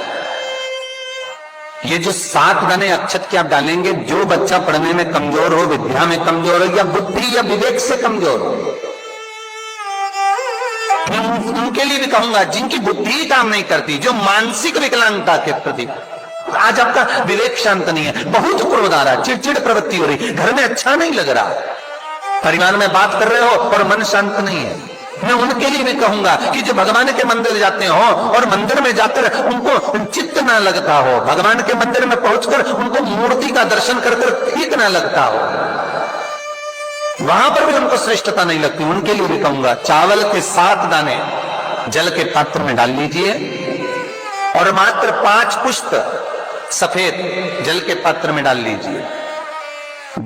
ये जो 7 दाने अक्षत के आप डालेंगे, जो बच्चा पढ़ने में कमजोर हो, विद्या में कमजोर हो, या बुद्धि या विवेक से कमजोर हो, मैं उनके लिए भी कहूंगा जिनकी बुद्धि काम नहीं करती, जो मानसिक विकलांगता के प्रति, आज आपका विवेक शांत नहीं है, बहुत क्रोध आ रहा, चिड़चिड़ प्रवृत्ति हो रही, घर में अच्छा नहीं लग रहा, परिवार में बात कर रहे हो और मन शांत नहीं है, मैं उनके लिए भी कहूंगा कि जो भगवान के मंदिर जाते हो और मंदिर में जाकर उनको चित्त ना लगता हो, भगवान के मंदिर में पहुंचकर उनको मूर्ति का दर्शन कर ठीक ना लगता हो, वहां पर भी उनको श्रेष्ठता नहीं लगती, उनके लिए भी कहूंगा चावल के 7 दाने जल के पात्र में डाल लीजिए और मात्र 5 पुष्प सफेद जल के पात्र में डाल लीजिए।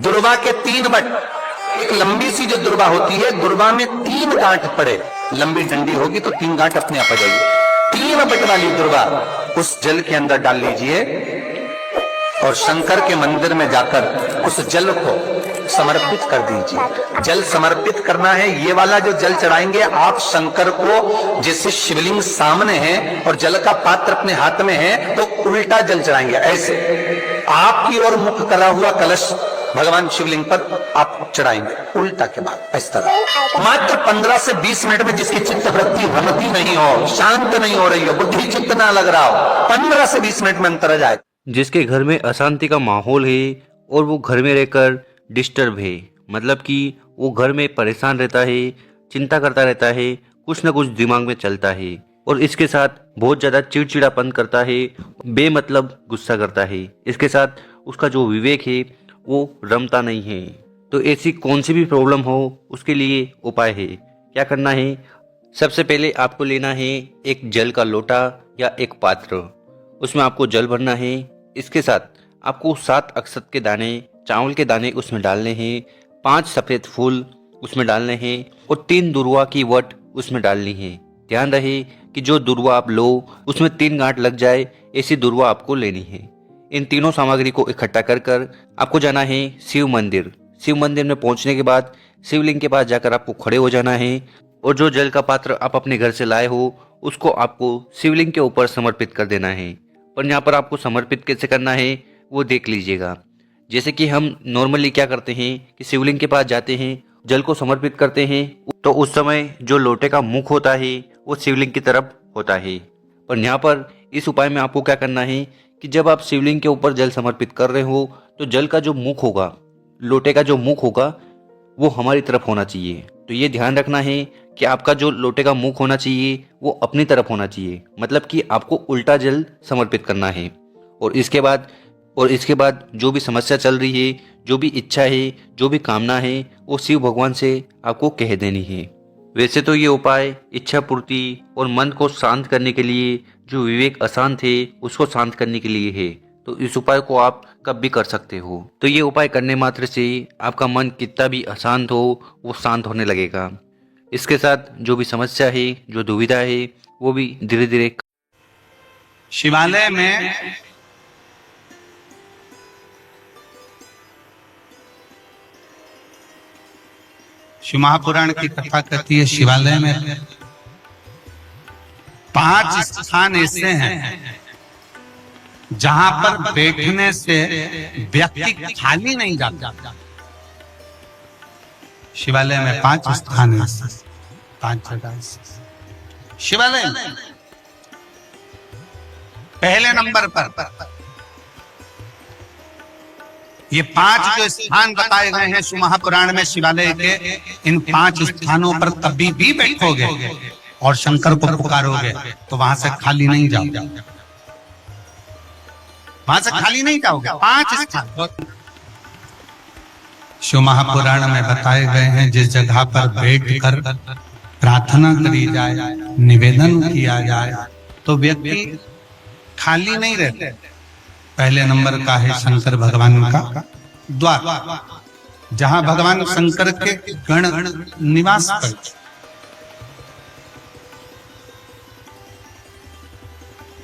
दुर्वा के 3 बट, एक लंबी सी जो दुर्वा होती है, दुर्वा में 3 गांठ पड़े, लंबी डंडी होगी तो 3 गांठ अपने आप आ जाएगी। 3 बट वाली दुर्वा उस जल के अंदर डाल लीजिए और शंकर के मंदिर में जाकर उस जल को समर्पित कर दीजिए। जल समर्पित करना है, ये वाला जो जल चढ़ाएंगे आप शंकर को, जैसे शिवलिंग सामने है और जल का पात्र अपने हाथ में है तो उल्टा जल चढ़ाएंगे, ऐसे आपकी ओर मुख करा हुआ कलश भगवान शिवलिंग पर आप चढ़ाएंगे उल्टा के बाद, इस तरह। मात्र 15 से 20 मिनट में जिसकी चित्त वृत्ति भ्रमती नहीं हो, शांत नहीं हो रही हो, बुद्धि चित्त ना लग रहा हो, 15 से 20 मिनट में अंतर आ जाए। जिसके घर में अशांति का माहौल है और वो घर में रहकर डिस्टर्ब है, मतलब कि वो घर में परेशान रहता है, चिंता करता रहता है, कुछ ना कुछ दिमाग में चलता है और इसके साथ बहुत ज़्यादा चिड़चिड़ापन करता है, बेमतलब गुस्सा करता है, इसके साथ उसका जो विवेक है वो रमता नहीं है। तो ऐसी कौन सी भी प्रॉब्लम हो उसके लिए उपाय है। क्या करना है? सबसे पहले आपको लेना है एक जल का लोटा या एक पात्र, उसमें आपको जल भरना है। इसके साथ आपको 7 अक्षत के दाने, चावल के दाने उसमें डालने हैं, 5 सफ़ेद फूल उसमें डालने हैं और 3 दुर्वा की वट उसमें डालनी है। ध्यान रहे कि जो दुर्वा आप लो उसमें 3 गांठ लग जाए, ऐसी दुर्वा आपको लेनी है। इन तीनों सामग्री को इकट्ठा कर कर आपको जाना है शिव मंदिर। शिव मंदिर में पहुंचने के बाद शिवलिंग के पास जाकर आपको खड़े हो जाना है और जो जल का पात्र आप अपने घर से लाए हो उसको आपको शिवलिंग के ऊपर समर्पित कर देना है। पर यहाँ पर आपको समर्पित कैसे करना है वो देख लीजिएगा। जैसे कि हम नॉर्मली क्या करते हैं कि शिवलिंग के पास जाते हैं, जल को समर्पित करते हैं, तो उस समय जो लोटे का मुख होता है वो शिवलिंग की तरफ होता है। पर यहाँ पर इस उपाय में आपको क्या करना है कि जब आप शिवलिंग के ऊपर जल समर्पित कर रहे हो तो जल का जो मुख होगा, लोटे का जो मुख होगा वो हमारी तरफ होना चाहिए। तो ये ध्यान रखना है कि आपका जो लोटे का मुख होना चाहिए वो अपनी तरफ होना चाहिए, मतलब कि आपको उल्टा जल समर्पित करना है। और इसके बाद जो भी समस्या चल रही है, जो भी इच्छा है, जो भी कामना है, वो शिव भगवान से आपको कह देनी है। वैसे तो ये उपाय इच्छा पूर्ति और मन को शांत करने के लिए, जो विवेक अशांत है उसको शांत करने के लिए है, तो इस उपाय को आप कब भी कर सकते हो। तो ये उपाय करने मात्र से आपका मन कितना भी अशांत हो वो शांत होने लगेगा। इसके साथ जो भी समस्या है, जो दुविधा है, वो भी धीरे धीरे। शिवालय में शिव महापुराण की कथा कहती है, शिवालय में 5 स्थान ऐसे हैं जहां पर बैठने से व्यक्ति खाली नहीं जाता। शिवालय में 5 स्थान है, 5 जगह शिवालय में। पहले नंबर पर ये 5 जो स्थान बताए गए हैं शिव महापुराण में शिवालय के, इन 5 स्थानों पर कभी भी बैठोगे और शंकर को पुकारोगे तो वहां से खाली नहीं जाओगे, वहां से खाली नहीं जाओगे। 5 स्थान शिव महापुराण में बताए गए हैं, जिस जगह पर बैठकर प्रार्थना करी जाए, निवेदन किया जाए तो व्यक्ति खाली नहीं रहते। पहले नंबर का है शंकर भगवान का द्वार, जहां भगवान शंकर के गण निवास करते,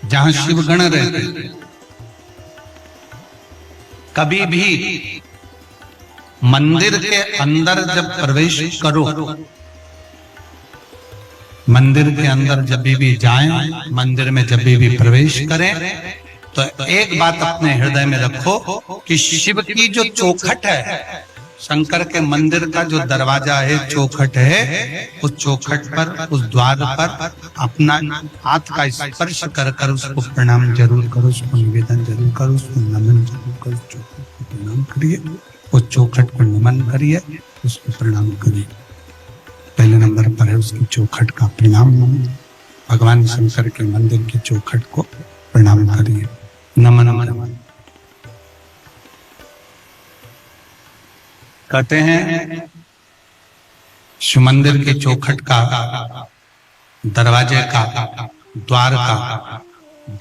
जहां शिव गण रहते। कभी भी मंदिर के अंदर जब प्रवेश करो, मंदिर के अंदर जब भी जाएं, मंदिर में जब भी प्रवेश करें तो एक बात अपने हृदय में रखो कि शिव की जो चौखट है, शंकर के मंदिर का जो दरवाजा है, चौखट है, उस चौखट पर, उस द्वार पर अपना हाथ का स्पर्श कर कर उसको प्रणाम जरूर करो, उसको निवेदन जरूर करो, उसको नमन जरूर करो, चौखट को प्रणाम करिए, उस चौखट को नमन करिए, उसको प्रणाम करिए। पहले नंबर पर है उसकी चौखट का प्रणाम, भगवान शंकर के मंदिर की चौखट को प्रणाम करिए, नमन करिए। कहते हैं शिव मंदिर के चौखट का, दरवाजे का, द्वार का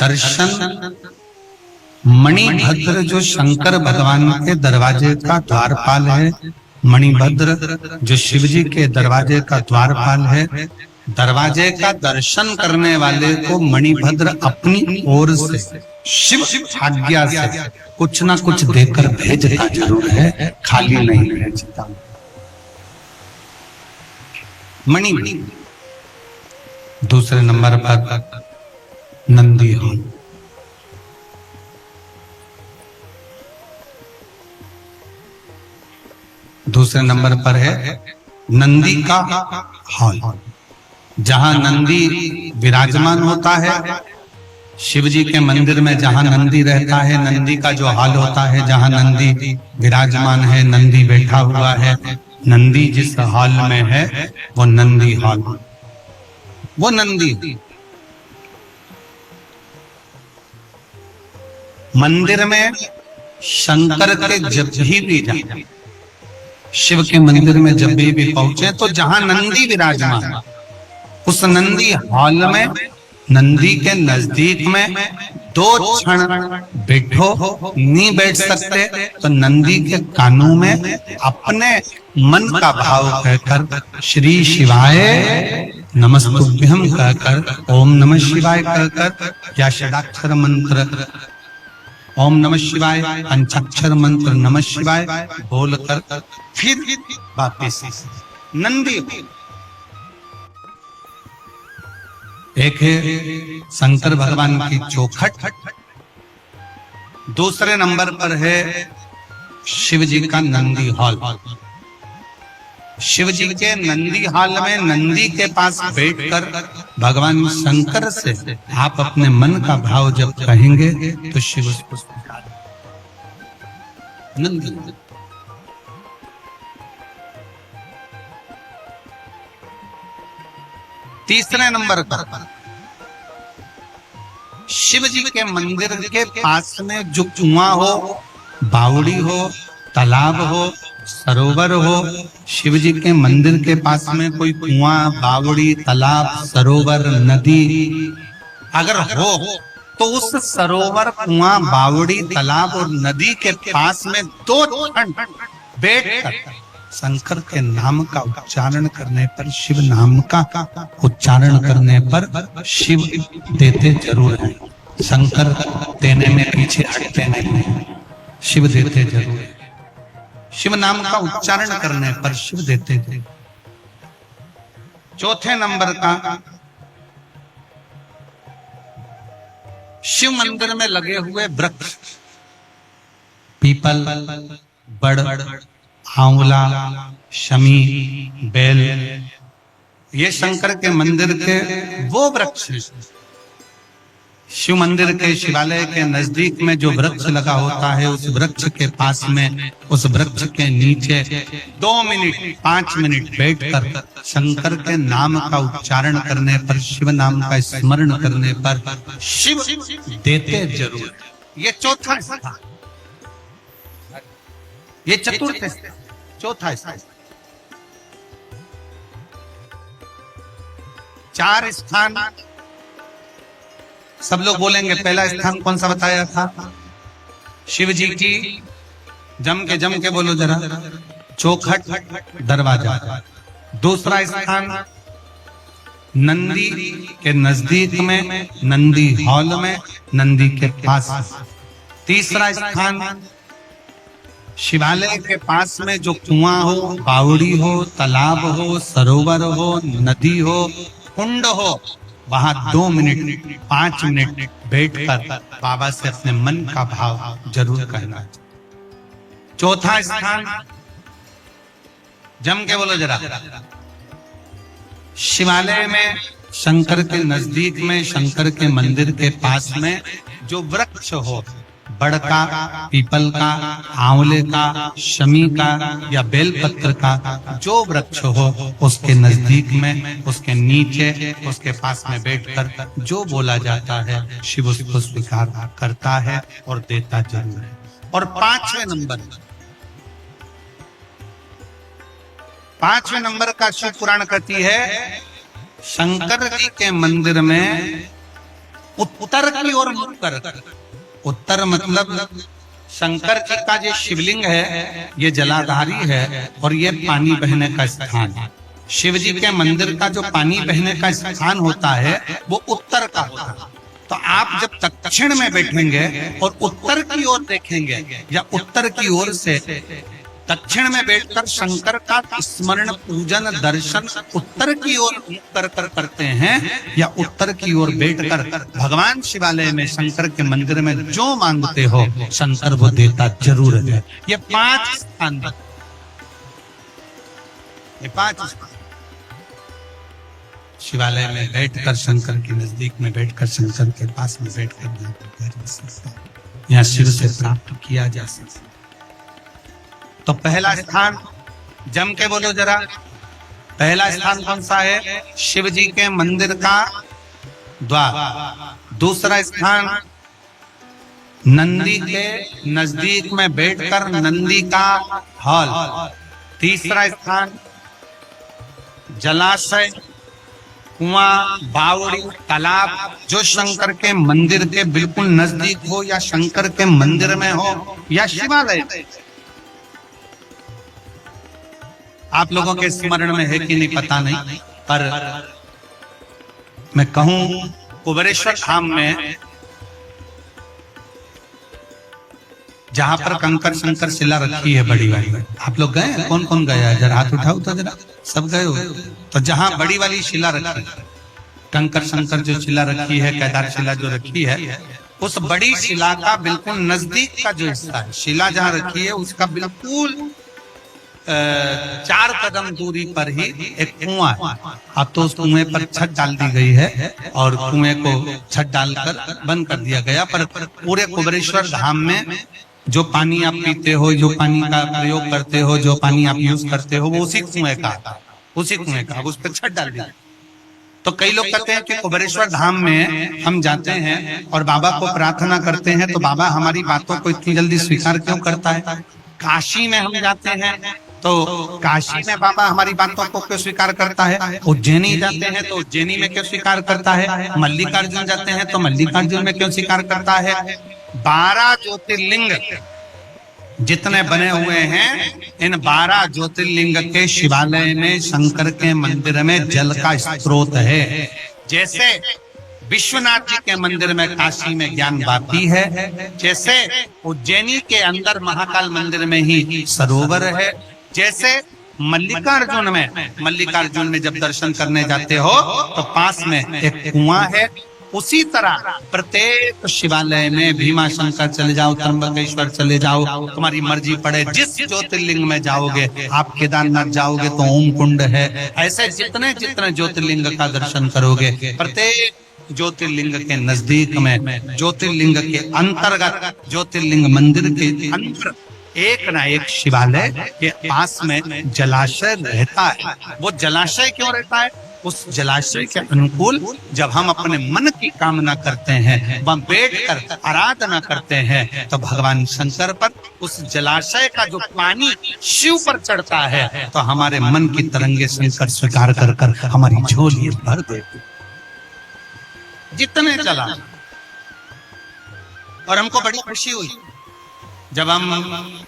दर्शन मणिभद्र जो शंकर भगवान के दरवाजे का द्वारपाल है, मणिभद्र जो शिव जी के दरवाजे का द्वारपाल है, दरवाजे का दर्शन करने वाले को मणिभद्र अपनी ओर से शिव आज्ञा से कुछ ना कुछ देकर भेजता जरूर है, खाली नहीं भेजता। मणि। दूसरे नंबर पर नंदी हॉल, दूसरे नंबर पर है नंदी का हॉल, जहां नंदी विराजमान होता है। शिव जी के मंदिर में जहां नंदी रहता है, नंदी का जो हॉल होता है, जहां नंदी विराजमान है, नंदी बैठा हुआ है, नंदी जिस हॉल में है वो नंदी हॉल, वो नंदी। मंदिर में शंकर के जब भी जाए, शिव के मंदिर में जब भी पहुंचे तो जहां नंदी विराजमान, उस नंदी हॉल में, नंदी के नजदीक में 2 क्षण बैठो। नहीं बैठ सकते तो नंदी के कानों में अपने मन का भाव कहकर श्री शिवाय नमस्तुभ्यम कहकर ओम नमः शिवाय कहकर या षडाक्षर मंत्र ओम नमः शिवाय, पंचाक्षर मंत्र नमः शिवाय बोलकर फिर वापिस नंदी। एक है शंकर भगवान की चौखट, दूसरे नंबर पर है शिव जी का नंदी हॉल। शिव जी के नंदी हॉल में नंदी के पास बैठकर भगवान शंकर से आप अपने मन का भाव जब कहेंगे तो शिव उसको स्वीकार नंदी। तीसरे नंबर पर शिव जी के मंदिर के पास में जो कुआं हो, बावड़ी हो, तालाब हो, सरोवर हो, शिव जी के मंदिर के पास में कोई कुआं, बावड़ी, तालाब, सरोवर, नदी अगर हो तो उस सरोवर, कुआं, बावड़ी, तालाब और नदी के पास में 2 क्षण बैठकर शंकर के नाम का उच्चारण करने पर, शिव नाम का उच्चारण करने पर शिव देते जरूर हैं। शंकर देने में पीछे हटते नहीं, शिव देते जरूर हैं। शिव नाम का उच्चारण करने पर शिव देते थे। चौथे नंबर का शिव मंदिर में लगे हुए वृक्ष, पीपल, बड़, आंवला, शमी, बेल, ये शंकर के मंदिर के वो वृक्ष हैं। शिव मंदिर के, शिवालय के नजदीक में जो वृक्ष लगा होता है, उस वृक्ष के पास में, उस वृक्ष के नीचे 2 मिनट 5 मिनट बैठकर शंकर के नाम का उच्चारण करने पर, शिव नाम का स्मरण करने पर शिव देते जरूर। ये चौथा स्थान, ये चतुर्थ स्थान, चौथा स्थान। 4 स्थान सब लोग बोलेंगे। पहला स्थान कौन सा बताया था? शिव जी की, जम के बोलो जरा, चौखट दरवाजा। दूसरा स्थान नंदी के नजदीक में, नंदी हॉल में, नंदी के पास। तीसरा स्थान शिवालय के पास में जो कुआं हो, बावड़ी हो, तालाब हो, सरोवर हो, नदी हो, कुंड हो, वहां 2 मिनट 5 मिनट बैठकर बाबा से अपने मन का भाव जरूर कहना। चौथा स्थान जम के बोलो जरा, शिवालय में, शंकर के नजदीक में, शंकर के मंदिर के पास में जो वृक्ष हो, बड़ का, पीपल का, आंवले का, शमी का या बेलपत्र का जो वृक्ष हो, उसके नजदीक में, उसके नीचे, उसके पास में बैठकर जो बोला जाता है, शिव उसको स्वीकार करता है और देता जरूर है। और 5वें नंबर का शिव पुराण कहती है, शंकर जी के मंदिर में उत्तर की ओर मुख कर, उत्तर मतलब शंकर जी का जो शिवलिंग है ये जलाधारी है और ये पानी बहने का स्थान है। शिव जी के मंदिर का जो पानी बहने का स्थान होता है वो उत्तर का होता है। तो आप जब दक्षिण में बैठेंगे और उत्तर की ओर देखेंगे या उत्तर की ओर से दक्षिण में बैठकर शंकर का स्मरण, पूजन, दर्शन उत्तर की ओर कर करते हैं या उत्तर की ओर बैठकर भगवान शिवालय में, शंकर के मंदिर में जो मांगते हो शंकर वो देता जरूर है। ये 5 स्थान, ये 5 स्थान शिवालय में बैठकर, शंकर के नजदीक में बैठकर, शंकर के पास में बैठकर यहाँ शिव से प्राप्त किया जा सकता। तो पहला स्थान जम के बोलो जरा, पहला स्थान कौन सा है? शिव जी के मंदिर का द्वार। दूसरा स्थान नंदी के नजदीक में बैठकर नंदी का हॉल। तीसरा स्थान जलाशय, कुआं, बावड़ी, तालाब जो शंकर के मंदिर के बिल्कुल नजदीक हो या शंकर के मंदिर में हो या शिवालय। आप लोगों के स्मरण में है कि नहीं पता नहीं, पर मैं कहूं कुबेरेश्वर धाम में जहां पर कंकर शंकर शिला रखी है बड़ी वाली, आप लोग गए? कौन कौन गया है? जरा हाथ उठाओ तो जरा, सब गए हो? तो जहां बड़ी वाली शिला रखी, कंकर शंकर जो शिला रखी है, केदार शिला जो रखी है, उस बड़ी शिला का बिल्कुल नजदीक का जो हिस्सा है, शिला जहां रखी है उसका बिल्कुल 4 कदम दूरी पर ही एक कुआं है। अब तो उस कुएं पर छत डाल दी गई है और कुएं को छत डालकर बंद कर दिया गया, पर पूरे कुबेरेश्वर धाम में जो पानी आप पीते हो, जो पानी का प्रयोग करते हो, जो पानी आप यूज करते हो, वो उसी कुएं का, उसी कुएं का, उस पर छत डाल दिया। तो कई लोग कहते हैं कि कुबेरेश्वर धाम में हम जाते हैं और बाबा को प्रार्थना करते हैं तो बाबा हमारी बातों को इतनी जल्दी स्वीकार क्यों करता है? काशी में हम जाते हैं तो काशी में बाबा हमारी बातों को क्यों स्वीकार करता है? उज्जैनी जाते हैं तो उज्जैनी में क्यों स्वीकार करता है? मल्लिकार्जुन जाते हैं तो मल्लिकार्जुन में क्यों स्वीकार करता है? 12 ज्योतिर्लिंग जितने बने हुए हैं, इन 12 ज्योतिर्लिंग के शिवालय में, शंकर के मंदिर में जल का स्रोत है। जैसे विश्वनाथ जी के मंदिर में, काशी में ज्ञान वापी है, जैसे उज्जैनी के अंदर महाकाल मंदिर में ही सरोवर है, जैसे मल्लिकार्जुन में जब दर्शन करने जाते हो तो पास में एक कुआं है, उसी तरह प्रत्येक शिवालय में भीमा शंकर चले जाओ, त्र्यंबकेश्वर चले जाओ, तुम्हारी मर्जी पड़े, जिस ज्योतिर्लिंग में जाओगे, आप केदारनाथ जाओगे तो ओम कुंड है, ऐसे जितने जितने ज्योतिर्लिंग का दर्शन करोगे, प्रत्येक ज्योतिर्लिंग के नजदीक में, ज्योतिर्लिंग के अंतर्गत, ज्योतिर्लिंग मंदिर के अंदर एक ना एक शिवालय के पास में जलाशय रहता है। वो जलाशय क्यों रहता है? उस जलाशय के अनुकूल जब हम अपने मन की कामना करते हैं, वह बैठकर आराधना करते हैं, तो भगवान शंकर पर उस जलाशय का जो पानी शिव पर चढ़ता है तो हमारे मन की तरंगे शंकर स्वीकार कर कर हमारी झोली भर देते जितने चला। और हमको बड़ी खुशी हुई जब हम